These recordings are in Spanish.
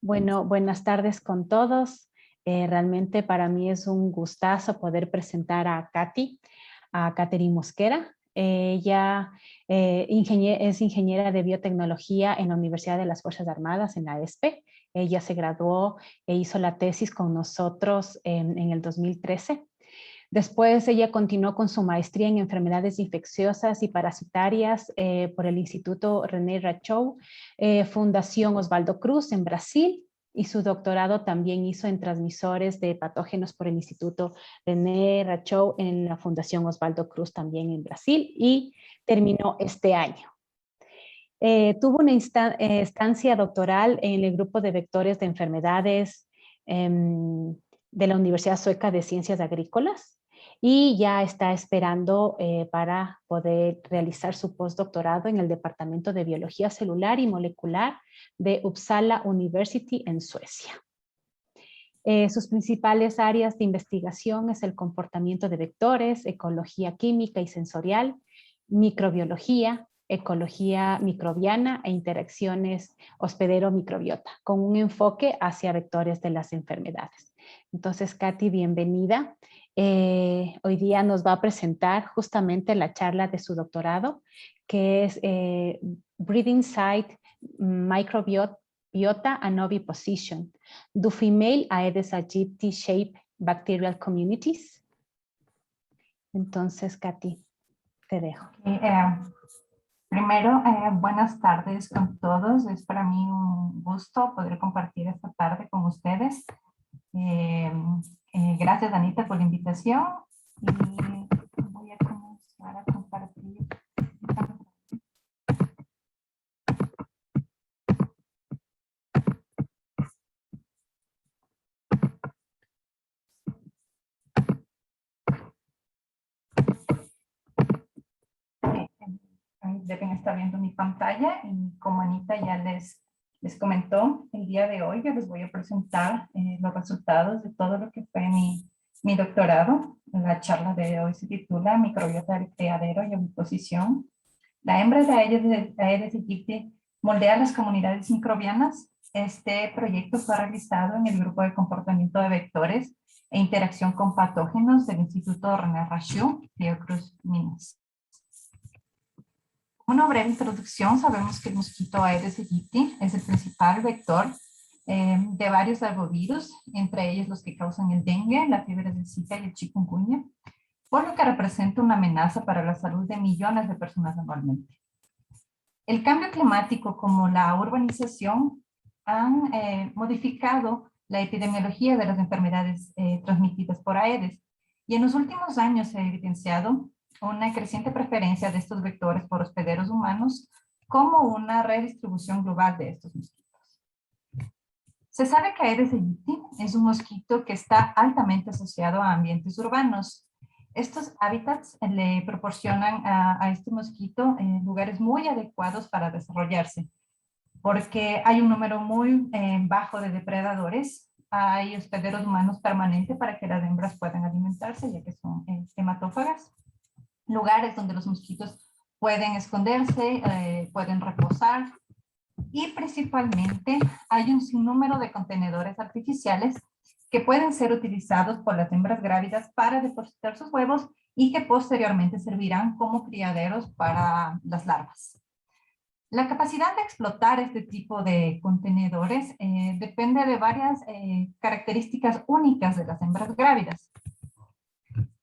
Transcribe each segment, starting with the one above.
Bueno, buenas tardes con todos. Realmente para mí es un gustazo poder presentar a Catherine Mosquera. Ella es ingeniera de biotecnología en la Universidad de las Fuerzas Armadas, en la ESPE. Ella se graduó e hizo la tesis con nosotros en el 2013. Después ella continuó con su maestría en enfermedades infecciosas y parasitarias por el Instituto René Rachou, Fundación Osvaldo Cruz en Brasil, y su doctorado también hizo en transmisores de patógenos por el Instituto René Rachou en la Fundación Osvaldo Cruz también en Brasil, y terminó este año. Tuvo una estancia doctoral en el grupo de vectores de enfermedades de la Universidad Sueca de Ciencias Agrícolas, y ya está esperando para poder realizar su postdoctorado en el Departamento de Biología Celular y Molecular de Uppsala University en Suecia. Sus principales áreas de investigación es el comportamiento de vectores, ecología química y sensorial, microbiología, ecología microbiana e interacciones hospedero-microbiota, con un enfoque hacia vectores de las enfermedades. Entonces, Katy, bienvenida. Hoy día nos va a presentar justamente la charla de su doctorado, que es Breathing Site Microbiota and Oviposition. Do female Aedes aegypti shape bacterial communities? Entonces, Katy, te dejo. Primero, buenas tardes con todos. Es para mí un gusto poder compartir esta tarde con ustedes. Gracias, Anita, por la invitación. Y voy a comenzar a compartir. Deben estar viendo mi pantalla y como Anita ya les comentó, el día de hoy yo les voy a presentar los resultados de todo lo que fue mi doctorado. La charla de hoy se titula Microbiota del criadero y oviposición. La hembra de Aedes aegypti moldea las comunidades microbianas. Este proyecto fue realizado en el grupo de comportamiento de vectores e interacción con patógenos del Instituto René Rachou, Fiocruz, Minas. Una breve introducción. Sabemos que el mosquito Aedes aegypti es el principal vector de varios arbovirus, entre ellos los que causan el dengue, la fiebre del Zika y el chikungunya, por lo que representa una amenaza para la salud de millones de personas anualmente. El cambio climático como la urbanización han modificado la epidemiología de las enfermedades transmitidas por Aedes, y en los últimos años se ha evidenciado una creciente preferencia de estos vectores por hospederos humanos como una redistribución global de estos mosquitos. Se sabe que Aedes aegypti es un mosquito que está altamente asociado a ambientes urbanos. Estos hábitats le proporcionan a este mosquito lugares muy adecuados para desarrollarse, porque hay un número muy bajo de depredadores. Hay hospederos humanos permanentes para que las hembras puedan alimentarse, ya que son hematófagas. Lugares donde los mosquitos pueden esconderse, pueden reposar, y principalmente hay un sinnúmero de contenedores artificiales que pueden ser utilizados por las hembras grávidas para depositar sus huevos y que posteriormente servirán como criaderos para las larvas. La capacidad de explotar este tipo de contenedores depende de varias características únicas de las hembras grávidas.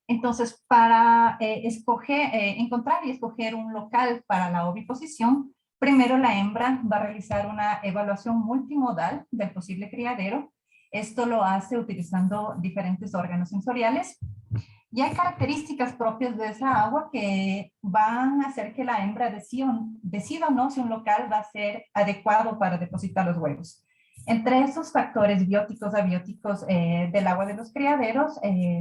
Entonces, para encontrar y escoger un local para la oviposición, primero la hembra va a realizar una evaluación multimodal del posible criadero. Esto lo hace utilizando diferentes órganos sensoriales. Y hay características propias de esa agua que van a hacer que la hembra decida o no si un local va a ser adecuado para depositar los huevos. Entre esos factores bióticos, abióticos del agua de los criaderos,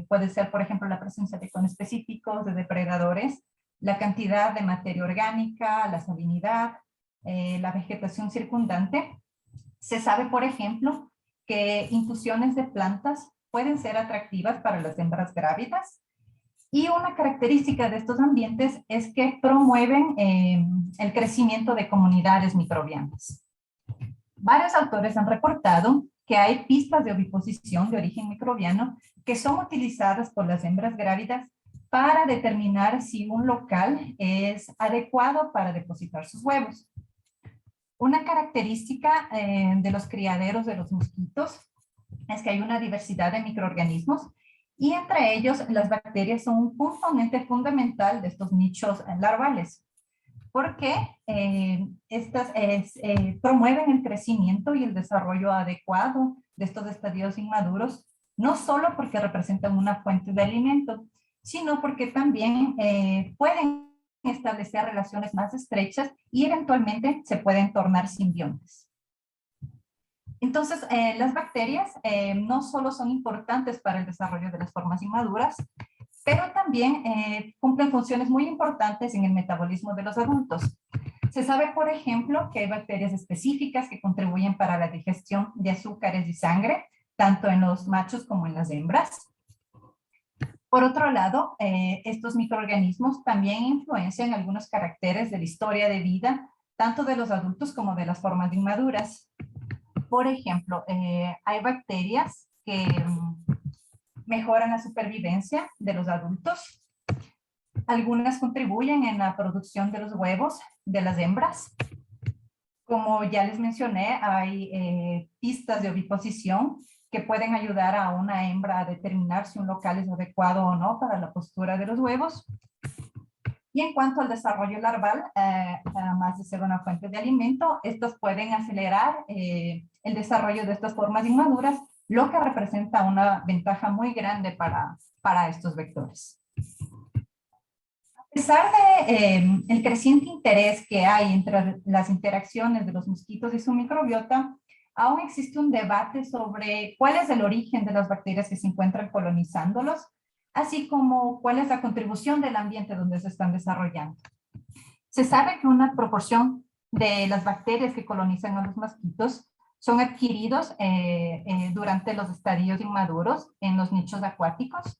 puede ser, por ejemplo, la presencia de conespecíficos, de depredadores, la cantidad de materia orgánica, la salinidad, la vegetación circundante. Se sabe, por ejemplo, que infusiones de plantas pueden ser atractivas para las hembras grávidas. Y una característica de estos ambientes es que promueven el crecimiento de comunidades microbianas. varios autores han reportado que hay pistas de oviposición de origen microbiano que son utilizadas por las hembras grávidas para determinar si un local es adecuado para depositar sus huevos. Una característica de los criaderos de los mosquitos es que hay una diversidad de microorganismos y entre ellos las bacterias son un componente fundamental de estos nichos larvales, porque estas promueven el crecimiento y el desarrollo adecuado de estos estadios inmaduros, no solo porque representan una fuente de alimento, sino porque también pueden establecer relaciones más estrechas y eventualmente se pueden tornar simbiontes. Entonces, las bacterias no solo son importantes para el desarrollo de las formas inmaduras, pero también cumplen funciones muy importantes en el metabolismo de los adultos. Se sabe, por ejemplo, que hay bacterias específicas que contribuyen para la digestión de azúcares y sangre, tanto en los machos como en las hembras. Por otro lado, estos microorganismos también influencian algunos caracteres de la historia de vida, tanto de los adultos como de las formas inmaduras. Por ejemplo, hay bacterias que mejoran la supervivencia de los adultos. Algunas contribuyen en la producción de los huevos de las hembras. Como ya les mencioné, hay pistas de oviposición que pueden ayudar a una hembra a determinar si un local es adecuado o no para la postura de los huevos. Y en cuanto al desarrollo larval, además de ser una fuente de alimento, estos pueden acelerar el desarrollo de estas formas inmaduras, lo que representa una ventaja muy grande para estos vectores. A pesar de el creciente interés que hay entre las interacciones de los mosquitos y su microbiota, aún existe un debate sobre cuál es el origen de las bacterias que se encuentran colonizándolos, así como cuál es la contribución del ambiente donde se están desarrollando. Se sabe que una proporción de las bacterias que colonizan a los mosquitos son adquiridos durante los estadios inmaduros en los nichos acuáticos.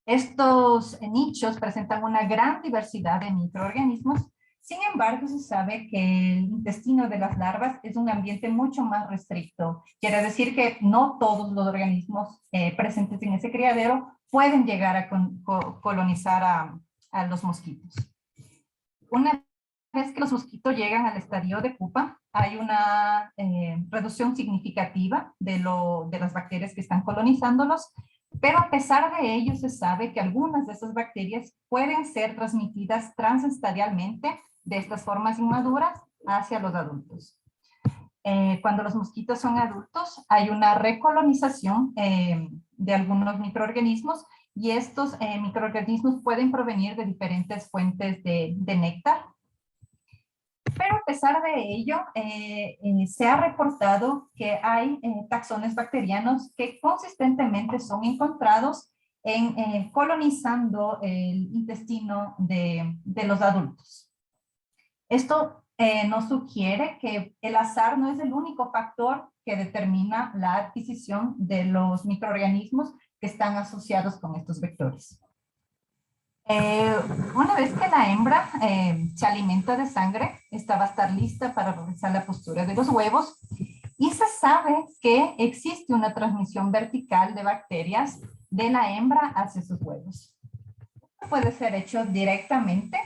Estos nichos presentan una gran diversidad de microorganismos. Sin embargo, se sabe que el intestino de las larvas es un ambiente mucho más restricto. Quiere decir que no todos los organismos presentes en ese criadero pueden llegar a colonizar a los mosquitos. Una vez que los mosquitos llegan al estadio de pupa, hay una reducción significativa de las bacterias que están colonizándolos, pero a pesar de ello se sabe que algunas de esas bacterias pueden ser transmitidas transestadialmente de estas formas inmaduras hacia los adultos. Cuando los mosquitos son adultos, hay una recolonización de algunos microorganismos y estos microorganismos pueden provenir de diferentes fuentes de néctar. Pero a pesar de ello, se ha reportado que hay taxones bacterianos que consistentemente son encontrados colonizando el intestino de los adultos. Esto nos sugiere que el azar no es el único factor que determina la adquisición de los microorganismos que están asociados con estos vectores. Una vez que la hembra se alimenta de sangre, esta va a estar lista para realizar la postura de los huevos y se sabe que existe una transmisión vertical de bacterias de la hembra hacia sus huevos. Puede ser hecho directamente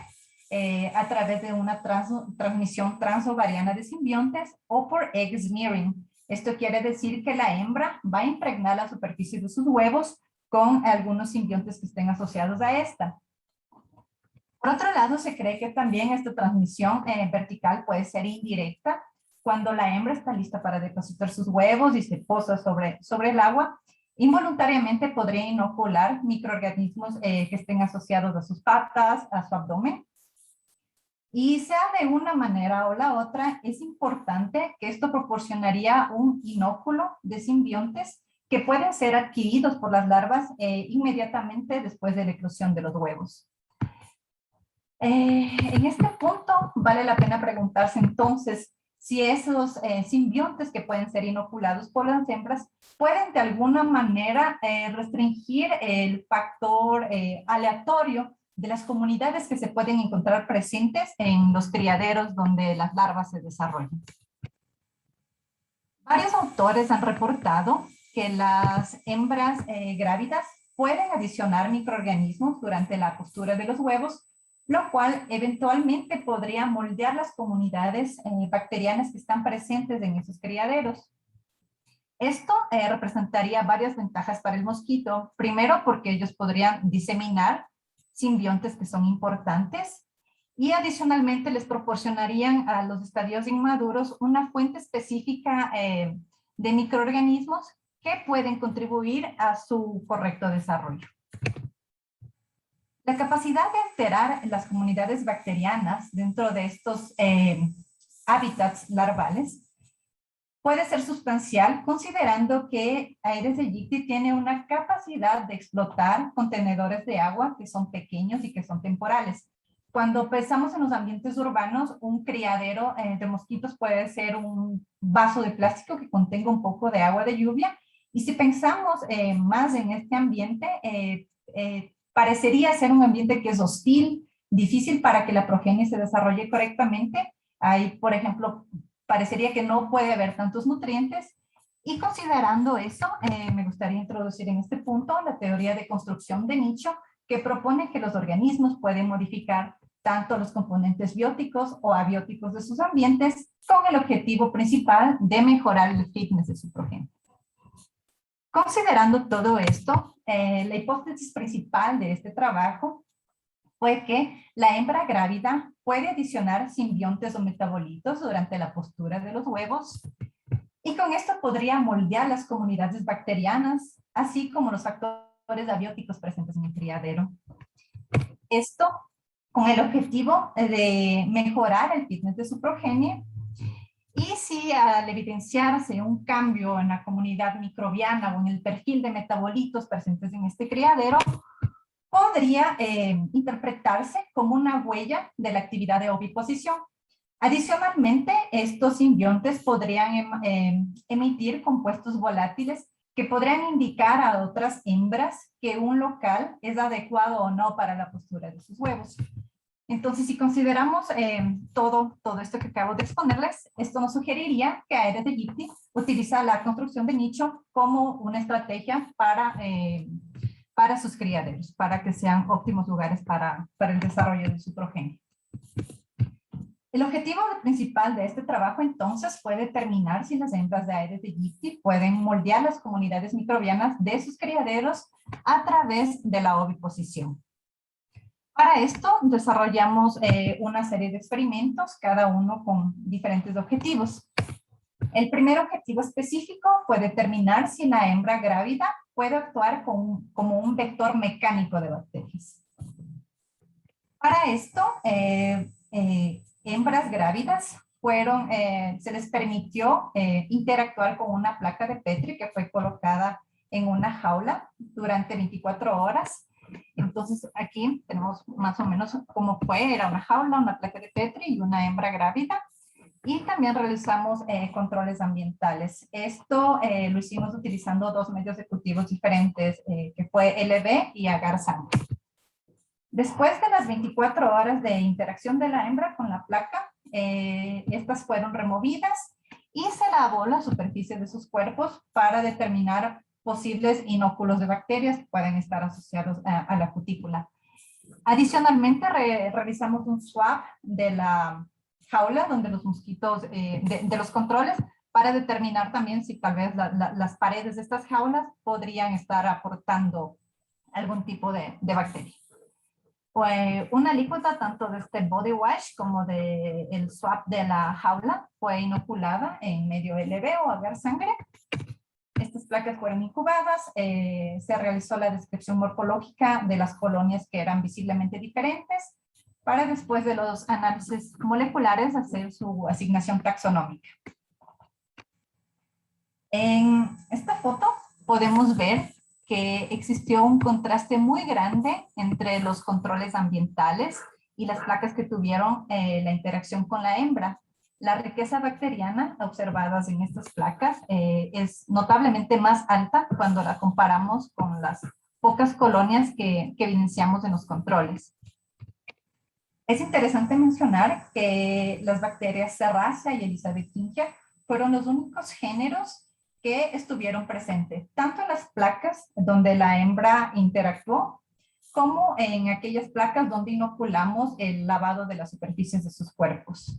a través de una transmisión transovariana de simbiontes o por egg smearing. Esto quiere decir que la hembra va a impregnar la superficie de sus huevos con algunos simbiontes que estén asociados a esta. Por otro lado, se cree que también esta transmisión vertical puede ser indirecta cuando la hembra está lista para depositar sus huevos y se posa sobre el agua. Involuntariamente podría inocular microorganismos que estén asociados a sus patas, a su abdomen. Y sea de una manera o la otra, es importante que esto proporcionaría un inóculo de simbiontes que pueden ser adquiridos por las larvas inmediatamente después de la eclosión de los huevos. En este punto vale la pena preguntarse entonces si esos simbiontes que pueden ser inoculados por las hembras pueden de alguna manera restringir el factor aleatorio de las comunidades que se pueden encontrar presentes en los criaderos donde las larvas se desarrollan. Varios autores han reportado que las hembras grávidas pueden adicionar microorganismos durante la postura de los huevos, lo cual eventualmente podría moldear las comunidades bacterianas que están presentes en esos criaderos. Esto representaría varias ventajas para el mosquito. Primero, porque ellos podrían diseminar simbiontes que son importantes y adicionalmente les proporcionarían a los estadios inmaduros una fuente específica de microorganismos que pueden contribuir a su correcto desarrollo. La capacidad de alterar las comunidades bacterianas dentro de estos hábitats larvales puede ser sustancial, considerando que Aedes aegypti tiene una capacidad de explotar contenedores de agua que son pequeños y que son temporales. Cuando pensamos en los ambientes urbanos, un criadero de mosquitos puede ser un vaso de plástico que contenga un poco de agua de lluvia. Y si pensamos más en este ambiente, parecería ser un ambiente que es hostil, difícil para que la progenie se desarrolle correctamente. Hay, por ejemplo, parecería que no puede haber tantos nutrientes. Y considerando eso, me gustaría introducir en este punto la teoría de construcción de nicho, que propone que los organismos pueden modificar tanto los componentes bióticos o abióticos de sus ambientes con el objetivo principal de mejorar el fitness de su progenie. Considerando todo esto, la hipótesis principal de este trabajo fue que la hembra grávida puede adicionar simbiontes o metabolitos durante la postura de los huevos y con esto podría moldear las comunidades bacterianas, así como los factores abióticos presentes en el criadero. Esto con el objetivo de mejorar el fitness de su progenie. Y si al evidenciarse un cambio en la comunidad microbiana o en el perfil de metabolitos presentes en este criadero, podría interpretarse como una huella de la actividad de oviposición. Adicionalmente, estos simbiontes podrían emitir compuestos volátiles que podrían indicar a otras hembras que un local es adecuado o no para la postura de sus huevos. Entonces, si consideramos todo esto que acabo de exponerles, esto nos sugeriría que Aedes aegypti utiliza la construcción de nicho como una estrategia para sus criaderos, para que sean óptimos lugares para el desarrollo de su progenie. El objetivo principal de este trabajo, entonces, fue determinar si las hembras de Aedes aegypti pueden moldear las comunidades microbianas de sus criaderos a través de la oviposición. Para esto, desarrollamos una serie de experimentos, cada uno con diferentes objetivos. El primer objetivo específico fue determinar si la hembra grávida puede actuar como un vector mecánico de bacterias. Para esto, hembras grávidas se les permitió interactuar con una placa de Petri que fue colocada en una jaula durante 24 horas. Entonces aquí tenemos más o menos cómo fue, era una jaula, una placa de Petri y una hembra grávida. Y también realizamos controles ambientales. Esto lo hicimos utilizando dos medios de cultivos diferentes, que fue LB y agar sangre. Después de las 24 horas de interacción de la hembra con la placa, estas fueron removidas y se lavó la superficie de sus cuerpos para determinar posibles inóculos de bacterias que pueden estar asociados a la cutícula. Adicionalmente, realizamos un swab de la jaula donde los mosquitos, de los controles, para determinar también si tal vez las paredes de estas jaulas podrían estar aportando algún tipo de bacteria. Una alícuota tanto de este body wash como del swab de la jaula fue inoculada en medio LB o agar sangre. Estas placas fueron incubadas, se realizó la descripción morfológica de las colonias que eran visiblemente diferentes, para después de los análisis moleculares hacer su asignación taxonómica. En esta foto podemos ver que existió un contraste muy grande entre los controles ambientales y las placas que tuvieron la interacción con la hembra. La riqueza bacteriana observadas en estas placas es notablemente más alta cuando la comparamos con las pocas colonias que evidenciamos en los controles. Es interesante mencionar que las bacterias Serratia y Elisabethingia fueron los únicos géneros que estuvieron presentes, tanto en las placas donde la hembra interactuó, como en aquellas placas donde inoculamos el lavado de las superficies de sus cuerpos.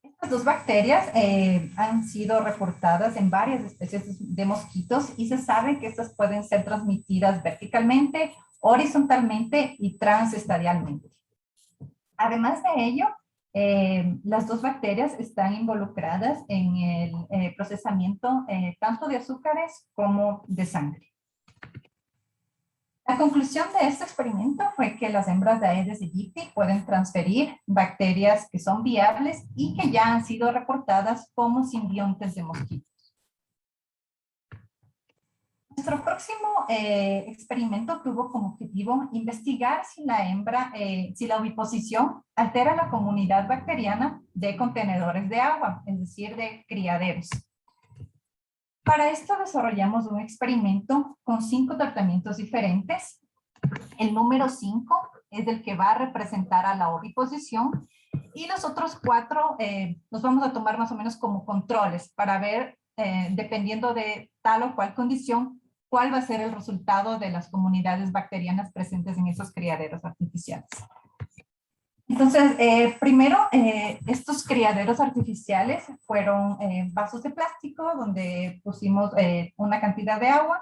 Estas dos bacterias han sido reportadas en varias especies de mosquitos y se sabe que estas pueden ser transmitidas verticalmente, horizontalmente y transestadialmente. Además de ello, las dos bacterias están involucradas en el procesamiento tanto de azúcares como de sangre. La conclusión de este experimento fue que las hembras de Aedes aegypti pueden transferir bacterias que son viables y que ya han sido reportadas como simbiontes de mosquitos. Nuestro próximo experimento tuvo como objetivo investigar si la oviposición altera la comunidad bacteriana de contenedores de agua, es decir, de criaderos. Para esto desarrollamos un experimento con 5 tratamientos diferentes. El número 5 es el que va a representar a la oviposición y los otros 4 los vamos a tomar más o menos como controles para ver, dependiendo de tal o cual condición, cuál va a ser el resultado de las comunidades bacterianas presentes en esos criaderos artificiales. Entonces, primero, estos criaderos artificiales fueron vasos de plástico donde pusimos una cantidad de agua.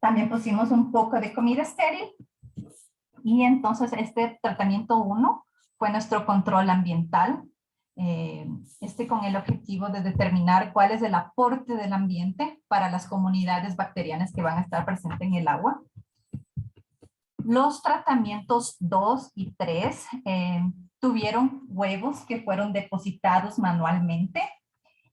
También pusimos un poco de comida estéril. Y entonces este tratamiento 1 fue nuestro control ambiental. Con el objetivo de determinar cuál es el aporte del ambiente para las comunidades bacterianas que van a estar presentes en el agua. Los tratamientos 2 y 3 tuvieron huevos que fueron depositados manualmente.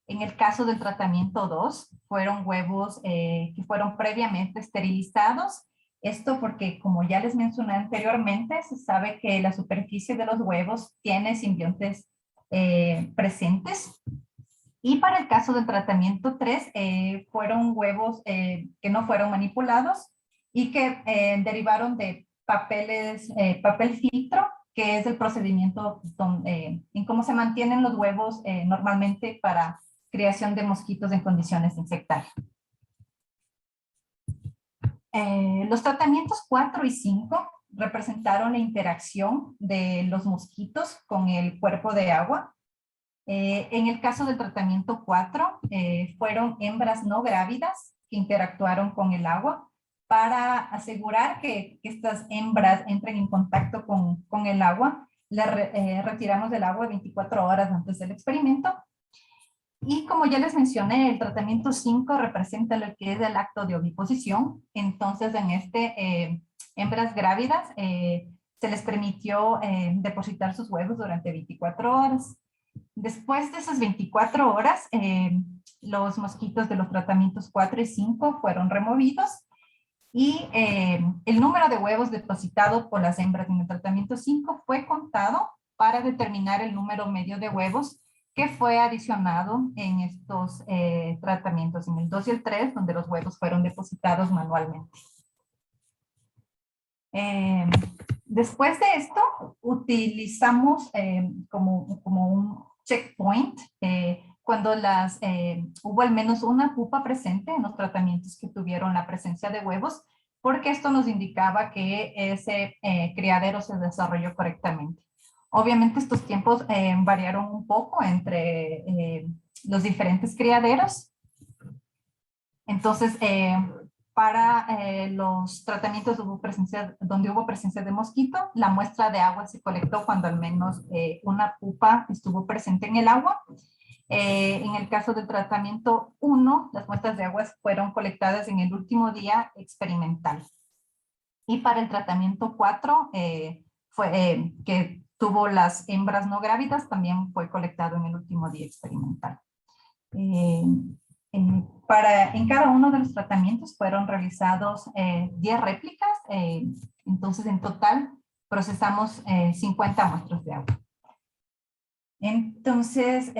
En el caso del tratamiento 2, fueron huevos que fueron previamente esterilizados. Esto porque, como ya les mencioné anteriormente, se sabe que la superficie de los huevos tiene simbiontes presentes. Y para el caso del tratamiento 3, fueron huevos que no fueron manipulados y que derivaron de papel filtro, que es el procedimiento en cómo se mantienen los huevos normalmente para creación de mosquitos en condiciones insectarias. Los tratamientos 4 y 5 representaron la interacción de los mosquitos con el cuerpo de agua. En el caso del tratamiento 4, fueron hembras no grávidas que interactuaron con el agua para asegurar que estas hembras entren en contacto con el agua. Las retiramos del agua 24 horas antes del experimento. Y como ya les mencioné, el tratamiento 5 representa lo que es el acto de oviposición. Entonces, en hembras grávidas se les permitió depositar sus huevos durante 24 horas. Después de esas 24 horas, los mosquitos de los tratamientos 4 y 5 fueron removidos y el número de huevos depositados por las hembras en el tratamiento 5 fue contado para determinar el número medio de huevos que fue adicionado en estos tratamientos, en el 2 y el 3, donde los huevos fueron depositados manualmente. Después de esto, utilizamos como un checkpoint cuando hubo al menos una pupa presente en los tratamientos que tuvieron la presencia de huevos, porque esto nos indicaba que ese criadero se desarrolló correctamente. Obviamente estos tiempos variaron un poco entre los diferentes criaderos. Entonces, para los tratamientos donde hubo presencia de mosquito, la muestra de agua se colectó cuando al menos una pupa estuvo presente en el agua. En el caso del tratamiento 1, las muestras de agua fueron colectadas en el último día experimental. Y para el tratamiento 4, que tuvo las hembras no grávidas, también fue colectado en el último día experimental. En cada uno de los tratamientos fueron realizados 10 réplicas, entonces en total procesamos 50 muestras de agua. Entonces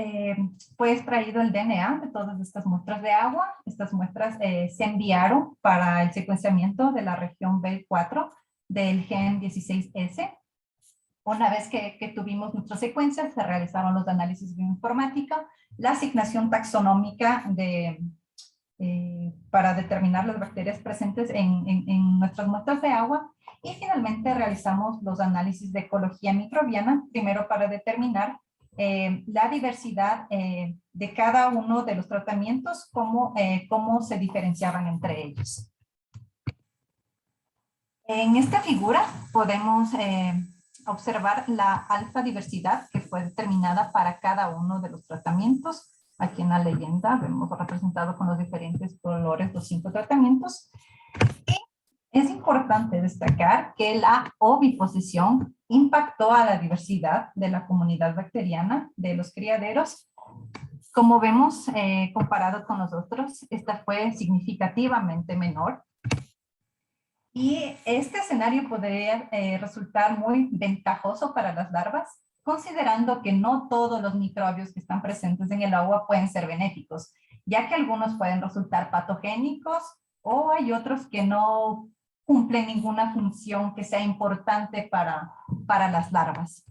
fue extraído el DNA de todas estas muestras de agua. Estas muestras se enviaron para el secuenciamiento de la región B4 del gen 16S. Una vez que tuvimos nuestras secuencias, se realizaron los análisis bioinformática, la asignación taxonómica para determinar las bacterias presentes en nuestras muestras de agua, y finalmente realizamos los análisis de ecología microbiana, primero para determinar la diversidad de cada uno de los tratamientos, cómo se diferenciaban entre ellos. En esta figura podemos observar la alta diversidad que fue determinada para cada uno de los tratamientos. Aquí en la leyenda vemos representado con los diferentes colores los 5 tratamientos. Y es importante destacar que la oviposición impactó a la diversidad de la comunidad bacteriana de los criaderos. Como vemos, comparado con los otros, esta fue significativamente menor. Y este escenario podría resultar muy ventajoso para las larvas, considerando que no todos los microbios que están presentes en el agua pueden ser benéficos, ya que algunos pueden resultar patogénicos o hay otros que no cumplen ninguna función que sea importante para las larvas.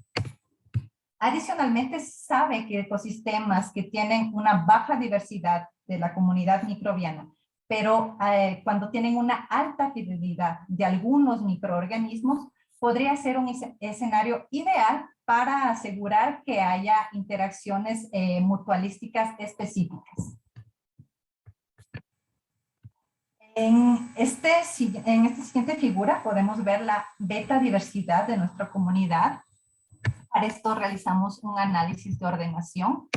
Adicionalmente, se sabe que ecosistemas que tienen una baja diversidad de la comunidad microbiana, pero cuando tienen una alta fidelidad de algunos microorganismos, podría ser un escenario ideal para asegurar que haya interacciones mutualísticas específicas. En esta siguiente figura podemos ver la beta diversidad de nuestra comunidad. Para esto realizamos un análisis de ordenación.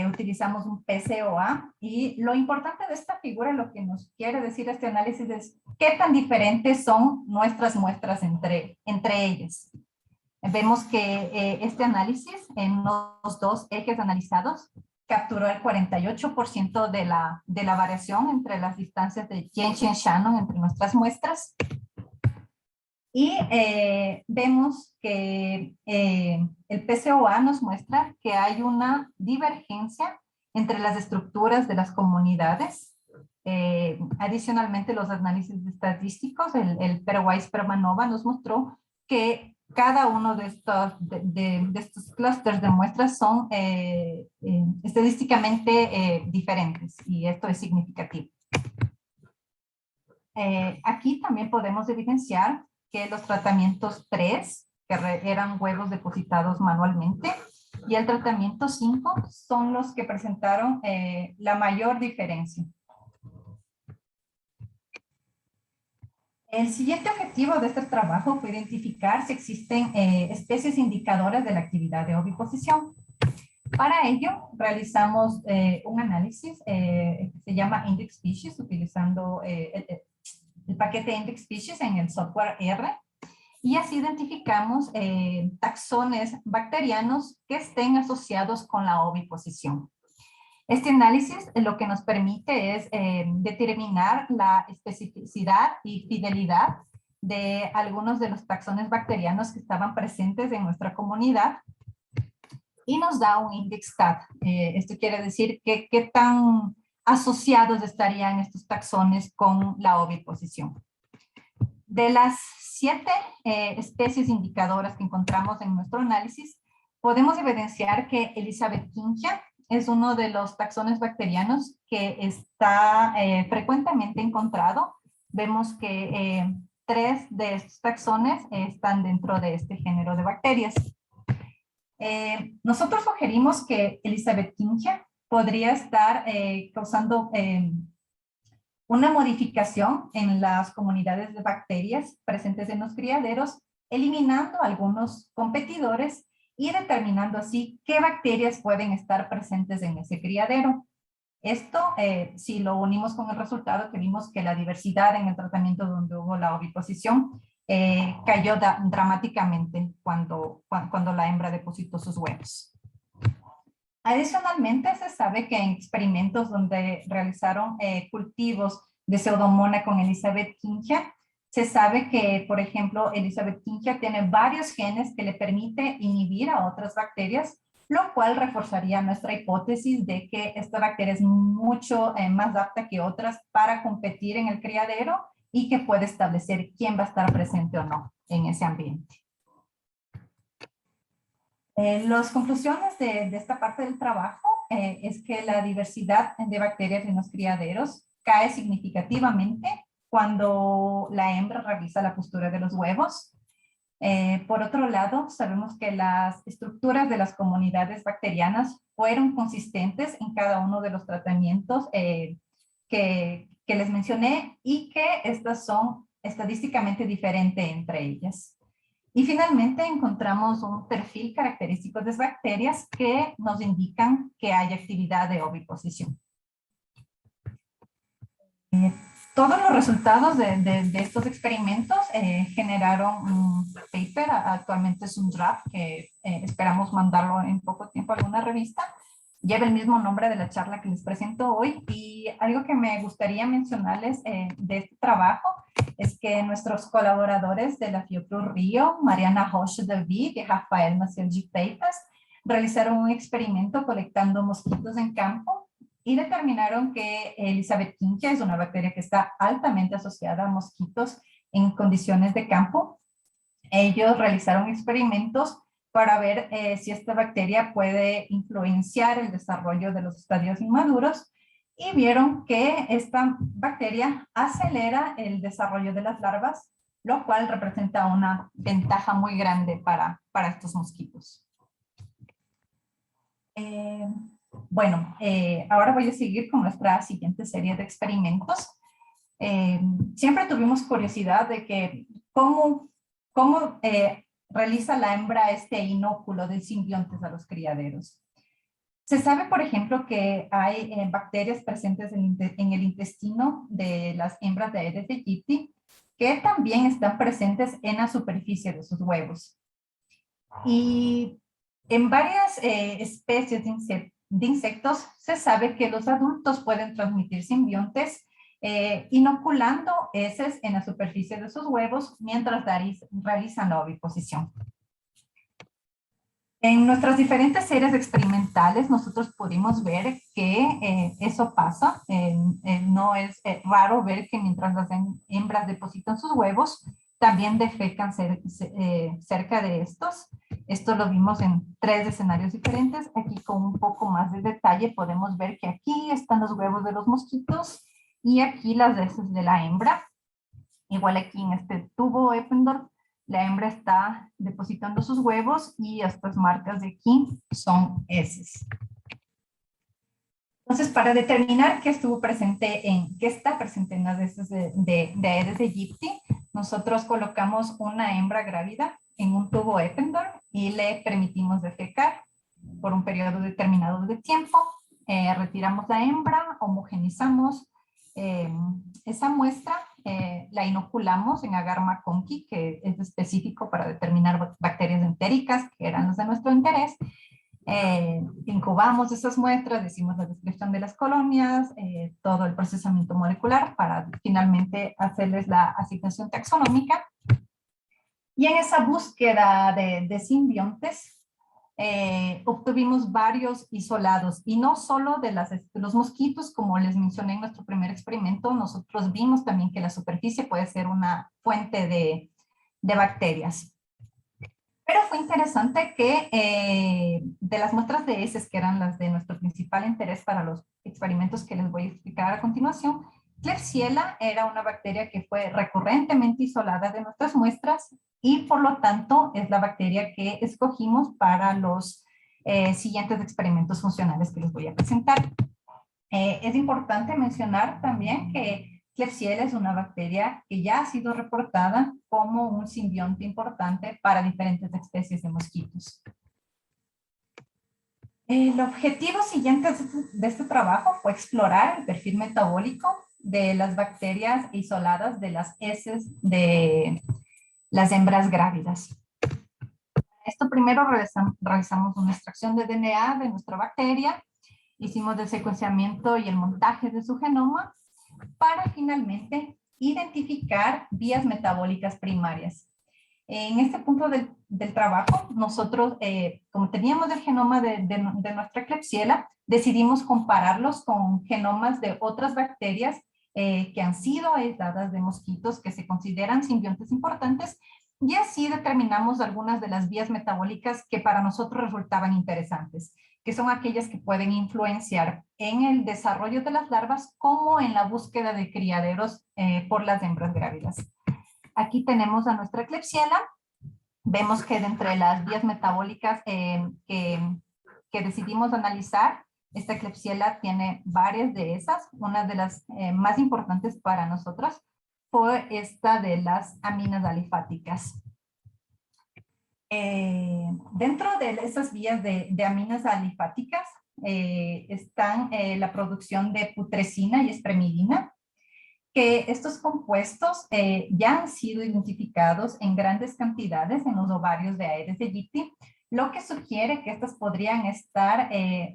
Utilizamos un PCOA y lo importante de esta figura, lo que nos quiere decir este análisis es qué tan diferentes son nuestras muestras entre ellas. Vemos que este análisis en los 2 ejes analizados capturó el 48% de la variación entre las distancias de Jensen-Shannon entre nuestras muestras. Y vemos que el PCOA nos muestra que hay una divergencia entre las estructuras de las comunidades. Adicionalmente, los análisis estadísticos, el Pairwise-Permanova nos mostró que cada uno de estos clústeres de muestras son estadísticamente diferentes, y esto es significativo. Aquí también podemos evidenciar que los tratamientos 3, que eran huevos depositados manualmente, y el tratamiento 5 son los que presentaron la mayor diferencia. El siguiente objetivo de este trabajo fue identificar si existen especies indicadoras de la actividad de oviposición. Para ello, realizamos un análisis que se llama Index Species, utilizando el paquete Index Species en el software R, y así identificamos taxones bacterianos que estén asociados con la oviposición. Este análisis lo que nos permite es determinar la especificidad y fidelidad de algunos de los taxones bacterianos que estaban presentes en nuestra comunidad, y nos da un index TAT. Esto quiere decir que qué tan asociados estarían estos taxones con la oviposición. De las 7 especies indicadoras que encontramos en nuestro análisis, podemos evidenciar que Elizabethingia es uno de los taxones bacterianos que está frecuentemente encontrado. Vemos que 3 de estos taxones están dentro de este género de bacterias. Nosotros sugerimos que Elizabethingia podría estar causando una modificación en las comunidades de bacterias presentes en los criaderos, eliminando algunos competidores y determinando así qué bacterias pueden estar presentes en ese criadero. Esto, si lo unimos con el resultado que vimos que la diversidad en el tratamiento donde hubo la oviposición cayó dramáticamente cuando la hembra depositó sus huevos. Adicionalmente, se sabe que en experimentos donde realizaron cultivos de Pseudomonas con Elizabethingia, se sabe que, por ejemplo, Elizabethingia tiene varios genes que le permite inhibir a otras bacterias, lo cual reforzaría nuestra hipótesis de que esta bacteria es mucho más apta que otras para competir en el criadero y que puede establecer quién va a estar presente o no en ese ambiente. Las conclusiones de esta parte del trabajo es que la diversidad de bacterias en los criaderos cae significativamente cuando la hembra realiza la postura de los huevos. Por otro lado, sabemos que las estructuras de las comunidades bacterianas fueron consistentes en cada uno de los tratamientos que les mencioné y que estas son estadísticamente diferentes entre ellas. Y finalmente encontramos un perfil característico de las bacterias que nos indican que hay actividad de oviposición. Todos los resultados de estos experimentos generaron un paper, actualmente es un draft que esperamos mandarlo en poco tiempo a alguna revista. Lleva el mismo nombre de la charla que les presento hoy, y algo que me gustaría mencionarles de este trabajo es que nuestros colaboradores de la Fiocruz Río, Mariana Rocha David y Rafael Maciel de Freitas, realizaron un experimento colectando mosquitos en campo y determinaron que Elizabeth quinquia es una bacteria que está altamente asociada a mosquitos en condiciones de campo. Ellos realizaron experimentos para ver si esta bacteria puede influenciar el desarrollo de los estadios inmaduros, y vieron que esta bacteria acelera el desarrollo de las larvas, lo cual representa una ventaja muy grande para estos mosquitos. Ahora voy a seguir con nuestra siguiente serie de experimentos. Siempre tuvimos curiosidad de que cómo realiza la hembra este inóculo de simbiontes a los criaderos. Se sabe, por ejemplo, que hay bacterias presentes en el intestino de las hembras de Aedes aegypti que también están presentes en la superficie de sus huevos. Y en varias especies de insectos se sabe que los adultos pueden transmitir simbiontes inoculando heces en la superficie de sus huevos mientras realizan la oviposición. En nuestras diferentes series experimentales nosotros pudimos ver que eso pasa. No es raro ver que mientras las hembras depositan sus huevos, también defecan cerca de estos. Esto lo vimos en 3 escenarios diferentes. Aquí con un poco más de detalle podemos ver que aquí están los huevos de los mosquitos y aquí las heces de la hembra. Igual aquí en este tubo Eppendorf, la hembra está depositando sus huevos y estas marcas de aquí son heces. Entonces, para determinar qué está presente en las heces de Aedes aegypti, nosotros colocamos una hembra grávida en un tubo Eppendorf y le permitimos defecar por un periodo determinado de tiempo. Retiramos la hembra, homogenizamos esa muestra, la inoculamos en agar McConkey, que es específico para determinar bacterias entéricas, que eran las de nuestro interés. Incubamos esas muestras, decimos la descripción de las colonias, todo el procesamiento molecular para finalmente hacerles la asignación taxonómica. Y en esa búsqueda de simbiontes, obtuvimos varios isolados, y no solo de los mosquitos, como les mencioné en nuestro primer experimento. Nosotros vimos también que la superficie puede ser una fuente de bacterias. Pero fue interesante que de las muestras de heces, que eran las de nuestro principal interés para los experimentos que les voy a explicar a continuación, Klebsiella era una bacteria que fue recurrentemente isolada de nuestras muestras, y por lo tanto es la bacteria que escogimos para los siguientes experimentos funcionales que les voy a presentar. Es importante mencionar también que Klebsiella es una bacteria que ya ha sido reportada como un simbionte importante para diferentes especies de mosquitos. El objetivo siguiente de este trabajo fue explorar el perfil metabólico de las bacterias isoladas de las heces de las hembras grávidas. Esto primero realizamos una extracción de DNA de nuestra bacteria, hicimos el secuenciamiento y el montaje de su genoma para finalmente identificar vías metabólicas primarias. En este punto del trabajo, nosotros, como teníamos el genoma de nuestra Klebsiella, decidimos compararlos con genomas de otras bacterias que han sido aisladas de mosquitos que se consideran simbiontes importantes, Y así determinamos algunas de las vías metabólicas que para nosotros resultaban interesantes, que son aquellas que pueden influenciar en el desarrollo de las larvas como en la búsqueda de criaderos por las hembras grávidas. Aquí tenemos a nuestra Klebsiella. Vemos que de entre las vías metabólicas que decidimos analizar, esta Klebsiella tiene varias de esas. Una de las más importantes para nosotros fue esta de las aminas alifáticas. Dentro de esas vías de aminas alifáticas están la producción de putrescina y espremidina, que estos compuestos ya han sido identificados en grandes cantidades en los ovarios de Aedes aegypti, lo que sugiere que estas podrían estar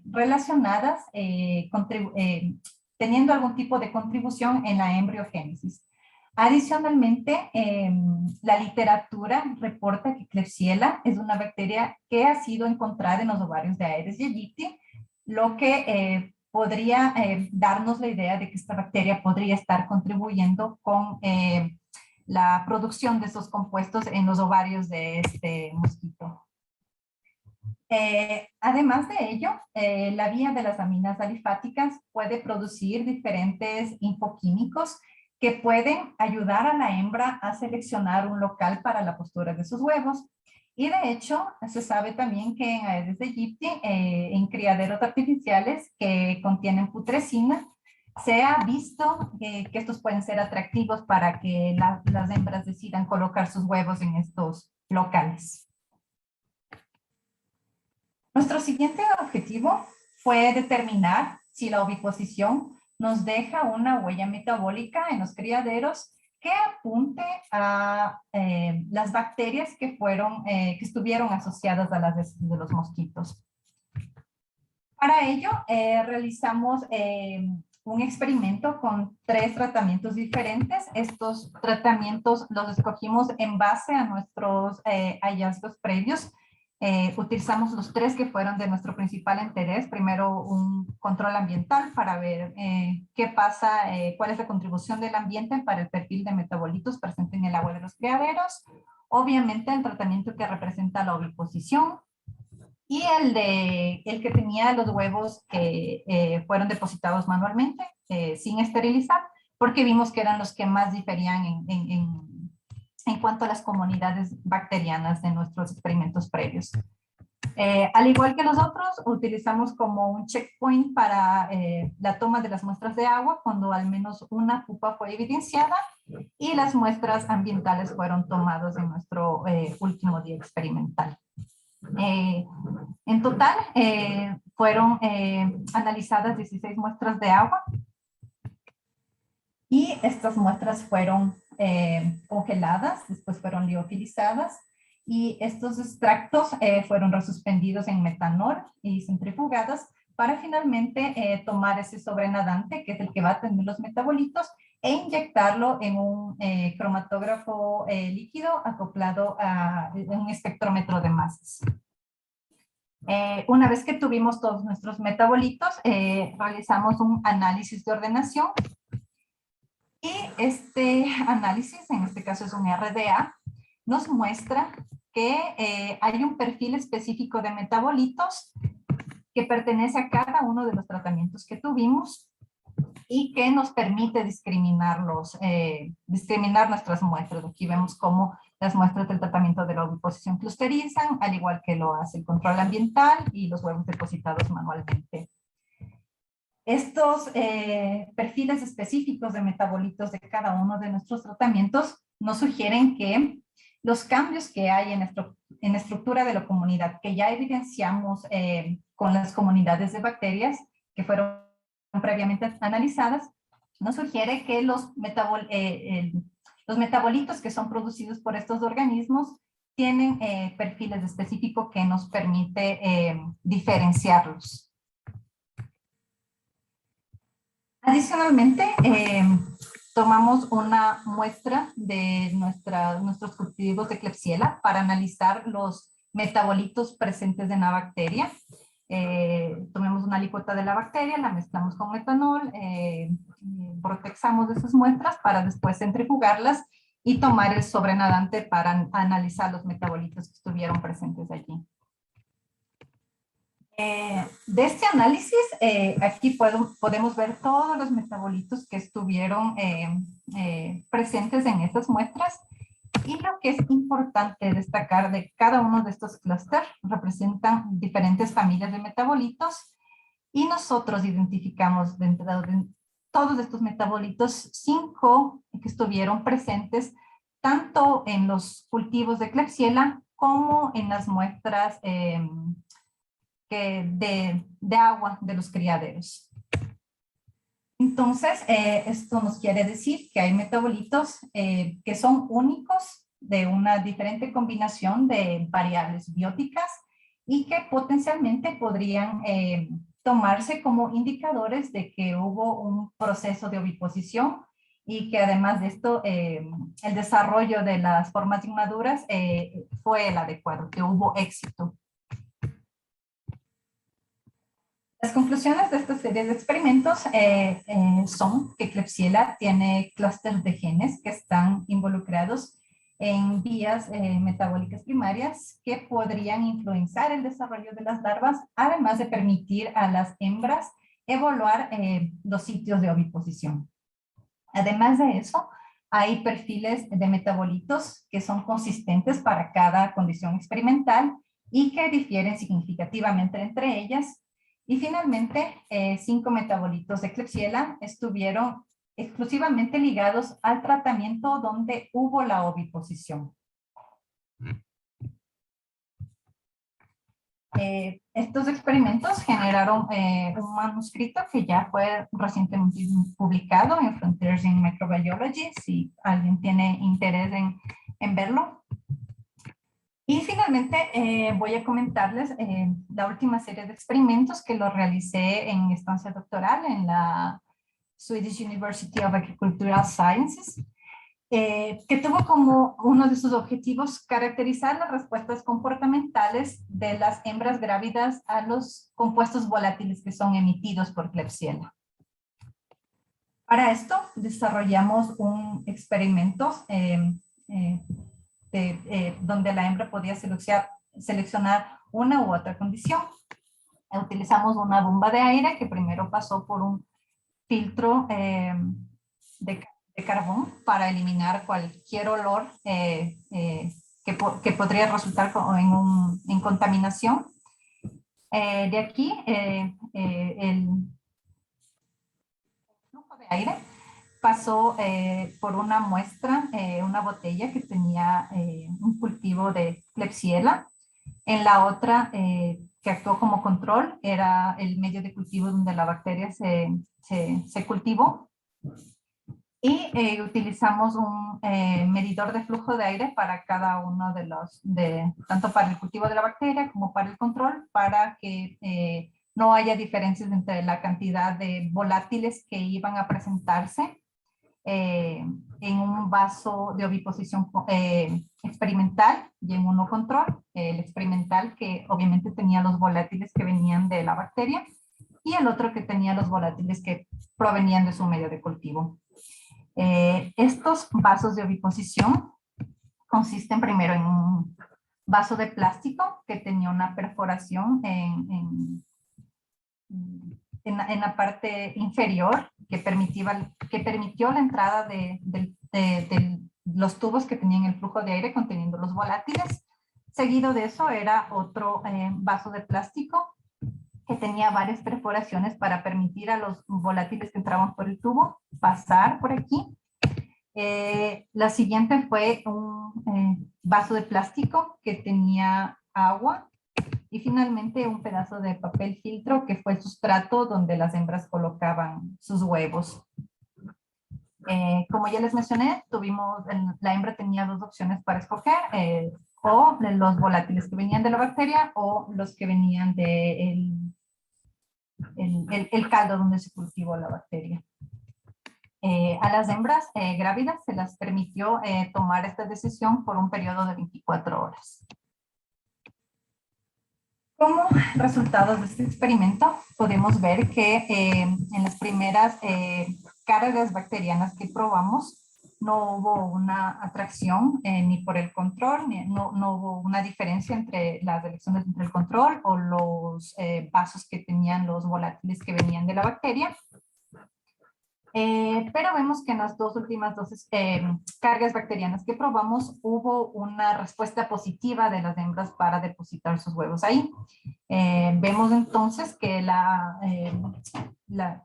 relacionadas, teniendo algún tipo de contribución en la embriogénesis. Adicionalmente, la literatura reporta que Klebsiella es una bacteria que ha sido encontrada en los ovarios de Aedes aegypti, lo que podría darnos la idea de que esta bacteria podría estar contribuyendo con la producción de esos compuestos en los ovarios de este mosquito. Además de ello, la vía de las aminas alifáticas puede producir diferentes infoquímicos que pueden ayudar a la hembra a seleccionar un local para la postura de sus huevos. Y de hecho, se sabe también que en Aedes aegypti, en criaderos artificiales que contienen putrescina, se ha visto que estos pueden ser atractivos para que las hembras decidan colocar sus huevos en estos locales. Nuestro siguiente objetivo fue determinar si la oviposición nos deja una huella metabólica en los criaderos que apunte a las bacterias que estuvieron asociadas a las de los mosquitos. Para ello, realizamos un experimento con 3 tratamientos diferentes. Estos tratamientos los escogimos en base a nuestros hallazgos previos. Utilizamos los 3 que fueron de nuestro principal interés. Primero, un control ambiental para ver qué pasa, cuál es la contribución del ambiente para el perfil de metabolitos presente en el agua de los criaderos. Obviamente, el tratamiento que representa la oviposición y el que tenía los huevos que fueron depositados manualmente, sin esterilizar, porque vimos que eran los que más diferían en cuanto a las comunidades bacterianas de nuestros experimentos previos. Al igual que los otros, utilizamos como un checkpoint para la toma de las muestras de agua cuando al menos una pupa fue evidenciada y las muestras ambientales fueron tomadas en nuestro último día experimental. En total, fueron analizadas 16 muestras de agua y estas muestras fueron congeladas, después fueron liofilizadas y estos extractos fueron resuspendidos en metanol y centrifugadas para finalmente tomar ese sobrenadante, que es el que va a tener los metabolitos, e inyectarlo en un cromatógrafo líquido acoplado a un espectrómetro de masas. Una vez que tuvimos todos nuestros metabolitos, realizamos un análisis de ordenación. Y este análisis, en este caso es un RDA, nos muestra que hay un perfil específico de metabolitos que pertenece a cada uno de los tratamientos que tuvimos y que nos permite discriminar nuestras muestras. Aquí vemos cómo las muestras del tratamiento de la oviposición clusterizan, al igual que lo hace el control ambiental y los huevos depositados manualmente. Estos perfiles específicos de metabolitos de cada uno de nuestros tratamientos nos sugieren que los cambios que hay en la estructura de la comunidad, que ya evidenciamos con las comunidades de bacterias que fueron previamente analizadas, nos sugiere que los metabolitos que son producidos por estos organismos tienen perfiles específicos que nos permite diferenciarlos. Adicionalmente, tomamos una muestra de nuestros cultivos de Klebsiella para analizar los metabolitos presentes en la bacteria. Tomamos una alícuota de la bacteria, la mezclamos con metanol, protexamos esas muestras para después centrifugarlas y tomar el sobrenadante para analizar los metabolitos que estuvieron presentes allí. De este análisis, aquí podemos ver todos los metabolitos que estuvieron presentes en estas muestras, y lo que es importante destacar de cada uno de estos clústeres representan diferentes familias de metabolitos, y nosotros identificamos dentro de todos estos metabolitos 5 que estuvieron presentes tanto en los cultivos de Klebsiella como en las muestras de agua de los criaderos. Entonces, esto nos quiere decir que hay metabolitos que son únicos de una diferente combinación de variables bióticas y que potencialmente podrían tomarse como indicadores de que hubo un proceso de oviposición y que además de esto, el desarrollo de las formas inmaduras fue el adecuado, que hubo éxito. Las conclusiones de esta serie de experimentos son que Klebsiella tiene clústeres de genes que están involucrados en vías metabólicas primarias que podrían influenciar el desarrollo de las larvas, además de permitir a las hembras evaluar los sitios de oviposición. Además de eso, hay perfiles de metabolitos que son consistentes para cada condición experimental y que difieren significativamente entre ellas. Y finalmente, 5 metabolitos de Klebsiella estuvieron exclusivamente ligados al tratamiento donde hubo la oviposición. Estos experimentos generaron un manuscrito que ya fue recientemente publicado en Frontiers in Microbiology, si alguien tiene interés en verlo. Y finalmente voy a comentarles la última serie de experimentos que lo realicé en mi estancia doctoral en la Swedish University of Agricultural Sciences, que tuvo como uno de sus objetivos caracterizar las respuestas comportamentales de las hembras grávidas a los compuestos volátiles que son emitidos por Klebsiella. Para esto desarrollamos un experimento donde la hembra podía seleccionar una u otra condición. Utilizamos una bomba de aire que primero pasó por un filtro de carbón para eliminar cualquier olor que podría resultar en contaminación. De aquí, el flujo de aire pasó por una muestra, una botella que tenía un cultivo de Klebsiella. En la otra, que actuó como control, era el medio de cultivo donde la bacteria se cultivó. Y utilizamos un medidor de flujo de aire para cada uno de los, tanto para el cultivo de la bacteria como para el control, para que no haya diferencias entre la cantidad de volátiles que iban a presentarse en un vaso de oviposición experimental y en uno control. El experimental que obviamente tenía los volátiles que venían de la bacteria y el otro que tenía los volátiles que provenían de su medio de cultivo. Estos vasos de oviposición consisten primero en un vaso de plástico que tenía una perforación en la parte inferior que permitió la entrada de los tubos que tenían el flujo de aire conteniendo los volátiles. Seguido de eso era otro vaso de plástico que tenía varias perforaciones para permitir a los volátiles que entraban por el tubo pasar por aquí. La siguiente fue un vaso de plástico que tenía agua y finalmente un pedazo de papel filtro que fue el sustrato donde las hembras colocaban sus huevos. Como ya les mencioné, la hembra tenía 2 opciones para escoger, o los volátiles que venían de la bacteria o los que venían del el caldo donde se cultivó la bacteria. A las hembras grávidas se las permitió tomar esta decisión por un periodo de 24 horas. Como resultados de este experimento, podemos ver que en las primeras cargas bacterianas que probamos, no hubo una atracción ni por el control, no hubo una diferencia entre las elecciones entre el control o los vasos que tenían los volátiles que venían de la bacteria. Pero vemos que en las últimas dos cargas bacterianas que probamos hubo una respuesta positiva de las hembras para depositar sus huevos ahí. Vemos entonces que la